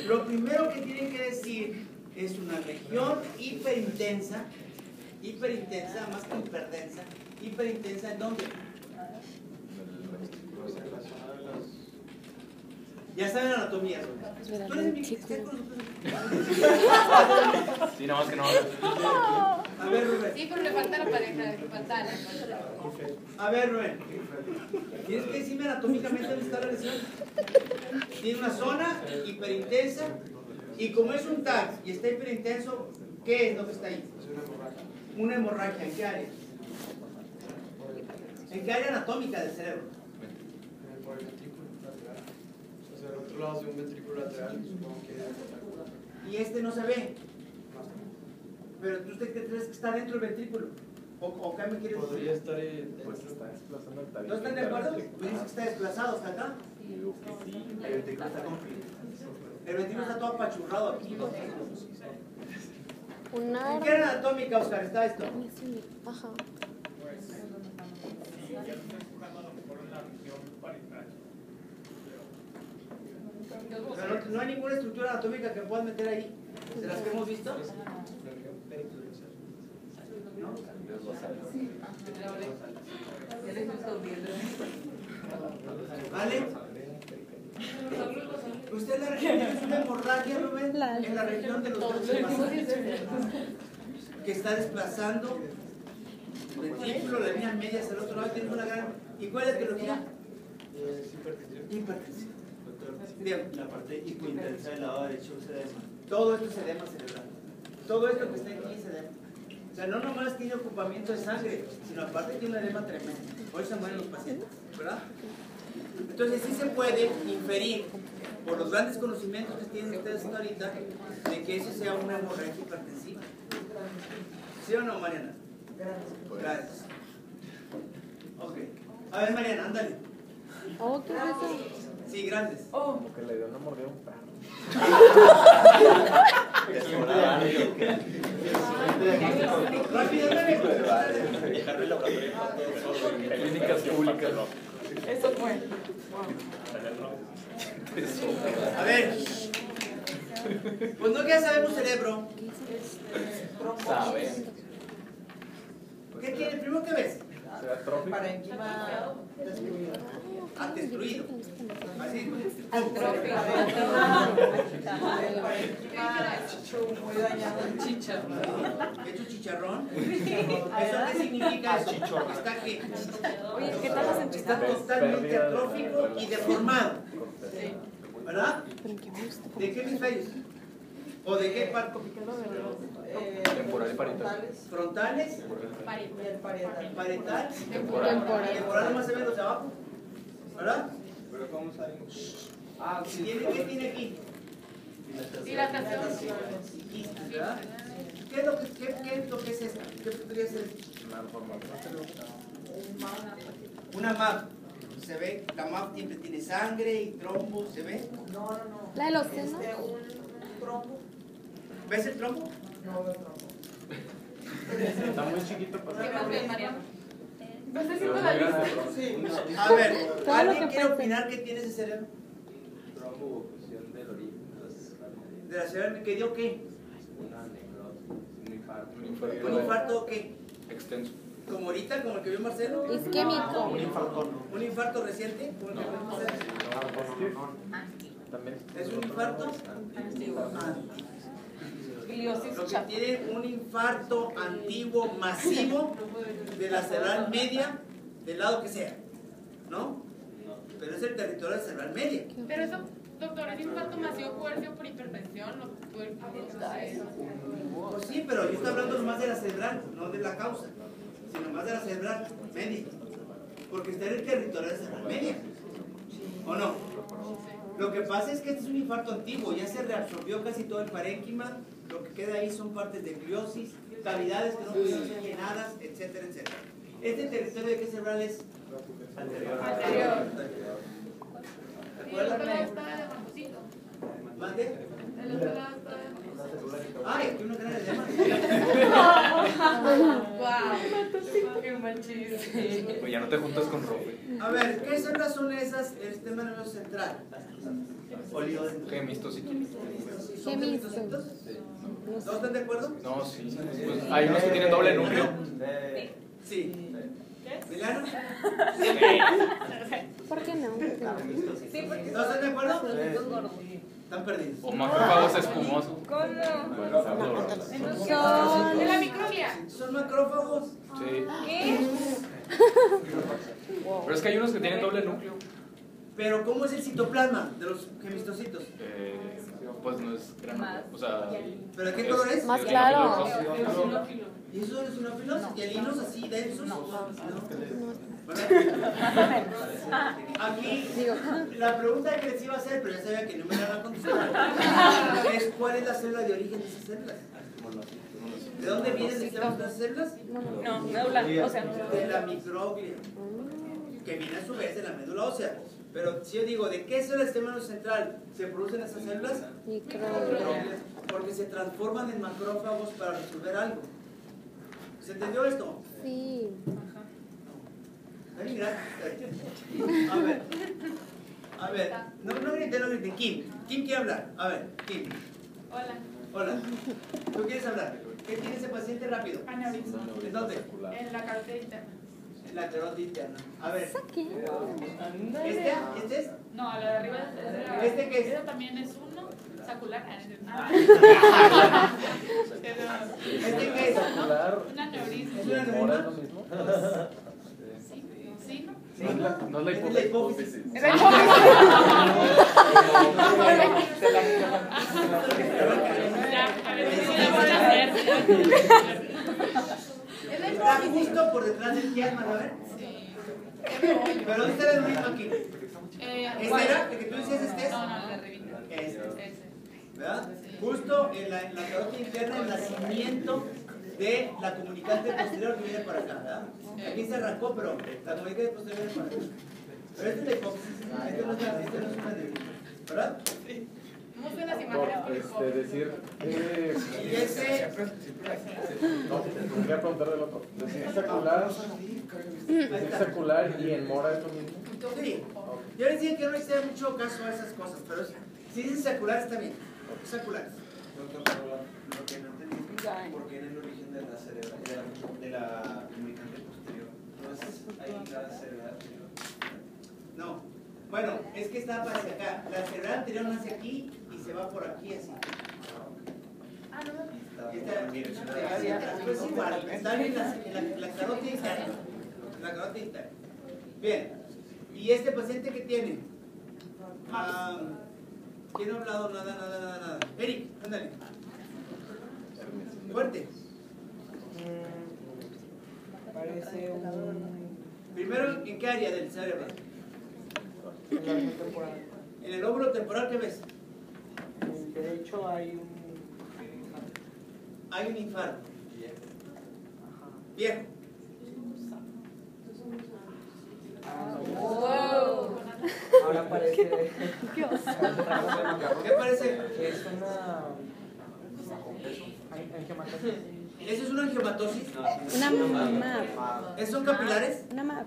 Lo primero que tienen que decir es una región hiperintensa, más que hiperdensa. ¿Hiperintensa en dónde? Ya saben anatomía. ¿Tú eres mi chico? Sí, nada más que no. A ver, Rubén. Sí, pero le falta la pareja, le falta. A ver, Rubén. ¿Tienes que decirme anatómicamente dónde está la lesión? Tiene una zona hiperintensa y como es un TAC y está hiperintenso, ¿qué es lo que está ahí? Una hemorragia. ¿En qué área? ¿En qué área anatómica del cerebro? Por el ventrículo lateral. O sea, al otro lado de un ventrículo lateral, supongo que... Y este no se ve. Pero tú crees que está dentro del ventrículo. ¿O qué me quieres decir? Podría estar Pues está desplazando el tabique. ¿No están de acuerdo? Tú dices que está desplazado hasta acá. El ventrículo está completo. El ventrículo está todo apachurrado aquí. ¿En qué área anatómica, Oscar, está esto? Ajá. Pero no hay ninguna estructura anatómica que puedas meter ahí. ¿De las que hemos visto? ¿No? ¿Vale? Usted la región es una hemorragia. hemorragia, Rubén? En la región de los brazos basales, que está desplazando el título, la línea media hacia el otro lado, tiene una gran... ¿Y cuál es la etiología? Hipertensión. La parte hipointensa del lado derecho es edema. Todo esto es edema cerebral. Todo esto que está aquí es edema. O sea, no nomás tiene ocupamiento de sangre, sino aparte tiene un edema tremendo. Por eso se mueren los pacientes, ¿verdad? Entonces sí se puede inferir, por los grandes conocimientos que tienen ustedes hasta ahorita, de que eso sea una hemorragia hipertensiva. ¿Sí o no, Mariana? Gracias. Ok. A ver, Mariana, ándale. Oh, ¿qué es eso? Sí, grandes. Porque le dio una mordida a un perro. Clínicas públicas. Eso fue. A ver. Pues no que ya sabemos cerebro. Sabe. ¿Qué tiene? ¿Primero qué ves? Parénquima destruido. Ah, destruido. Así. Muy dañado. ¿Hecho chicharrón? ¿Eso qué significa eso? Está que Oye, ¿qué tal las está enchiladas? totalmente atrófico y deformado. ¿Verdad? ¿De qué hemisferios? ¿O de qué parte? Temporal y parietal. ¿Frontales? Y el parietal. ¿Parietal? Temporal. Temporal nomás se ve los de abajo. ¿Verdad? Pero ¿cómo saben? ¿Qué tiene aquí? Dilatación. ¿Verdad? ¿Qué es lo que es esto? ¿Qué podría ser? Una MAP. ¿Se ve? La MAP siempre tiene sangre y trombo, ¿se ve? No. ¿La de los senos? Un trombo. ¿Ves el trombo? No veo trombo. Está muy chiquito para ¿Qué más ves, Mariana? ¿No estás haciendo la lista? Sí. A ver, Todo ¿alguien lo que quiere pasa. opinar qué tiene ese cerebro? Trombofusión del origen ¿De la cerebro que dio qué? una necrosis, un infarto. ¿Un infarto o qué? Extenso. ¿Como ahorita, como el que vio Marcelo? Isquémico. ¿Un infarto reciente? ¿Como el que vio Marcelo? También. ¿Es un infarto? Gliosis Lo que chata. tiene un infarto antiguo masivo de la cerebral media, del lado que sea, ¿no? Pero es el territorio de la cerebral media. Pero eso, doctor, ¿es infarto masivo puede ser por hipertensión o por Pues sí, pero yo estoy hablando nomás de la cerebral, no de la causa, sino más de la cerebral media. Porque está en el territorio de la cerebral media. ¿O no? Lo que pasa es que este es un infarto antiguo, ya se reabsorbió casi todo el parénquima, lo que queda ahí son partes de gliosis, cavidades que no pudieron ser llenadas, etcétera, etcétera. ¿Este territorio de qué cerebral es? Anterior. Y el otro lado está de Marcosito. ¿Mande? El otro lado está de Marcosito. Ay, aquí una cara de demás. Wow. Qué mal chiste. Pues ya no te juntas con Roque. A ver, ¿qué células son esas del sistema nervioso central? Gemistocitos. ¿Son gemistocitos? ¿No están de acuerdo? No, sí. Pues hay unos que tienen doble núcleo. Sí. ¿Milano? ¿Por qué no? Sí, porque ¿No están de acuerdo? Están perdidos. O macrófagos espumosos. ¿cómo? Son... ¿De la microglia? ¿Son macrófagos? Sí. ¿Qué? Pero es que hay unos que tienen doble núcleo. Pero ¿cómo es el citoplasma de los gemistocitos? Pues no es granular. O sea. ¿Pero de qué color es? Más claro. ¿Y esos son eosinófilos? ¿Y alinos así densos? No. Aquí, la pregunta que les iba a hacer, pero ya sabía que no me la van a contestar, es ¿cuál es la célula de origen de esas células? ¿De dónde vienen esas células? No, médula, o sea. De la microglia, que viene a su vez de la médula ósea. Pero si yo digo, ¿de qué célula del sistema nervioso central se producen esas células? Microglias. Porque se transforman en macrófagos para resolver algo. ¿Se entendió esto? Sí. Está bien, gracias. A ver, no griten. Kim quiere hablar. A ver, Kim. Hola. ¿Tú quieres hablar? ¿Qué tiene ese paciente rápido? Aneurisma. ¿En dónde? En la carretera interna. la carótida interna. A ver. ¿Este es? No, la de arriba es ¿Este qué es? Esa también es uno. Sacular. ¿Este qué es? Un aneurisma. ¿Es un aneurisma? ¿Es lo mismo? Sí, ¿no? Sí. No es la Es la hipófisis. hipófisis. Es la hipófisis. Está justo por detrás del quiasma, ¿a ver? ¿Pero dónde está el aneurisma aquí? ¿Este era? ¿El que tú decías este es? No, el de arribita. Este. ¿Verdad? Justo en la carótida interna, el nacimiento de la comunicante posterior que viene para acá, ¿verdad? Aquí se arrancó, pero la comunicante posterior viene para acá. Pero este es la hipófisis. Este no es un aneurisma, ¿verdad? Sí. ¿Cómo suena si me Decir Y ese... no, quería preguntar del otro. Decir secular y en mora es lo mismo. Sí. Yo les dije que no les hiciera mucho caso a esas cosas, pero si dicen secular está bien. Secular. Lo que no entendí es por qué en el origen de la cerebral, de la comunicante posterior, no es ahí la cerebral anterior. No. Bueno, es que está hacia acá. La cerebral anterior nace aquí y se va por aquí así. Pues igual, está bien la carótida interna. La carótida interna. Bien. ¿Y este paciente qué tiene? ¿Quién no ha hablado? Nada. Eric, ándale. Fuerte. Parece un... Primero, ¿en qué área del cerebro? En la región temporal. ¿En el lóbulo temporal qué ves? En el derecho hay un... Hay un infarto. Viejo. Wow. Ahora parece... ¿Qué parece? Es una... angiomatosis. ¿Eso es una angiomatosis? Una MAP. ¿Esos son capilares? Una MAP.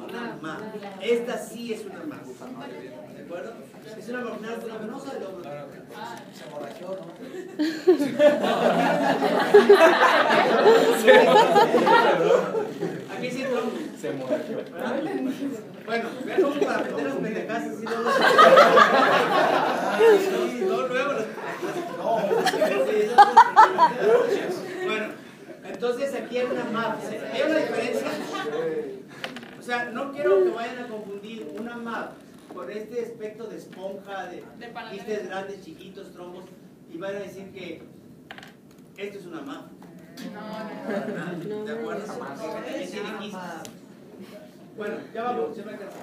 Una MAP. Esta sí es una MAP. ¿De acuerdo? Es una marginal venosa del lóbulo. Se emborrachó, ¿no? Aquí sí tronco. Se emborrachó. Bueno, vean cómo para aprender las pendejadas así luego. Bueno, entonces aquí hay una MAP. ¿Hay una diferencia? O sea, no quiero que vayan a confundir una MAP con este aspecto de esponja, de quistes grandes, chiquitos, trombos, y van a decir que esto es una MAP. No. ¿De acuerdo? También tiene quistes. Bueno, ya vamos, ya me alcanza.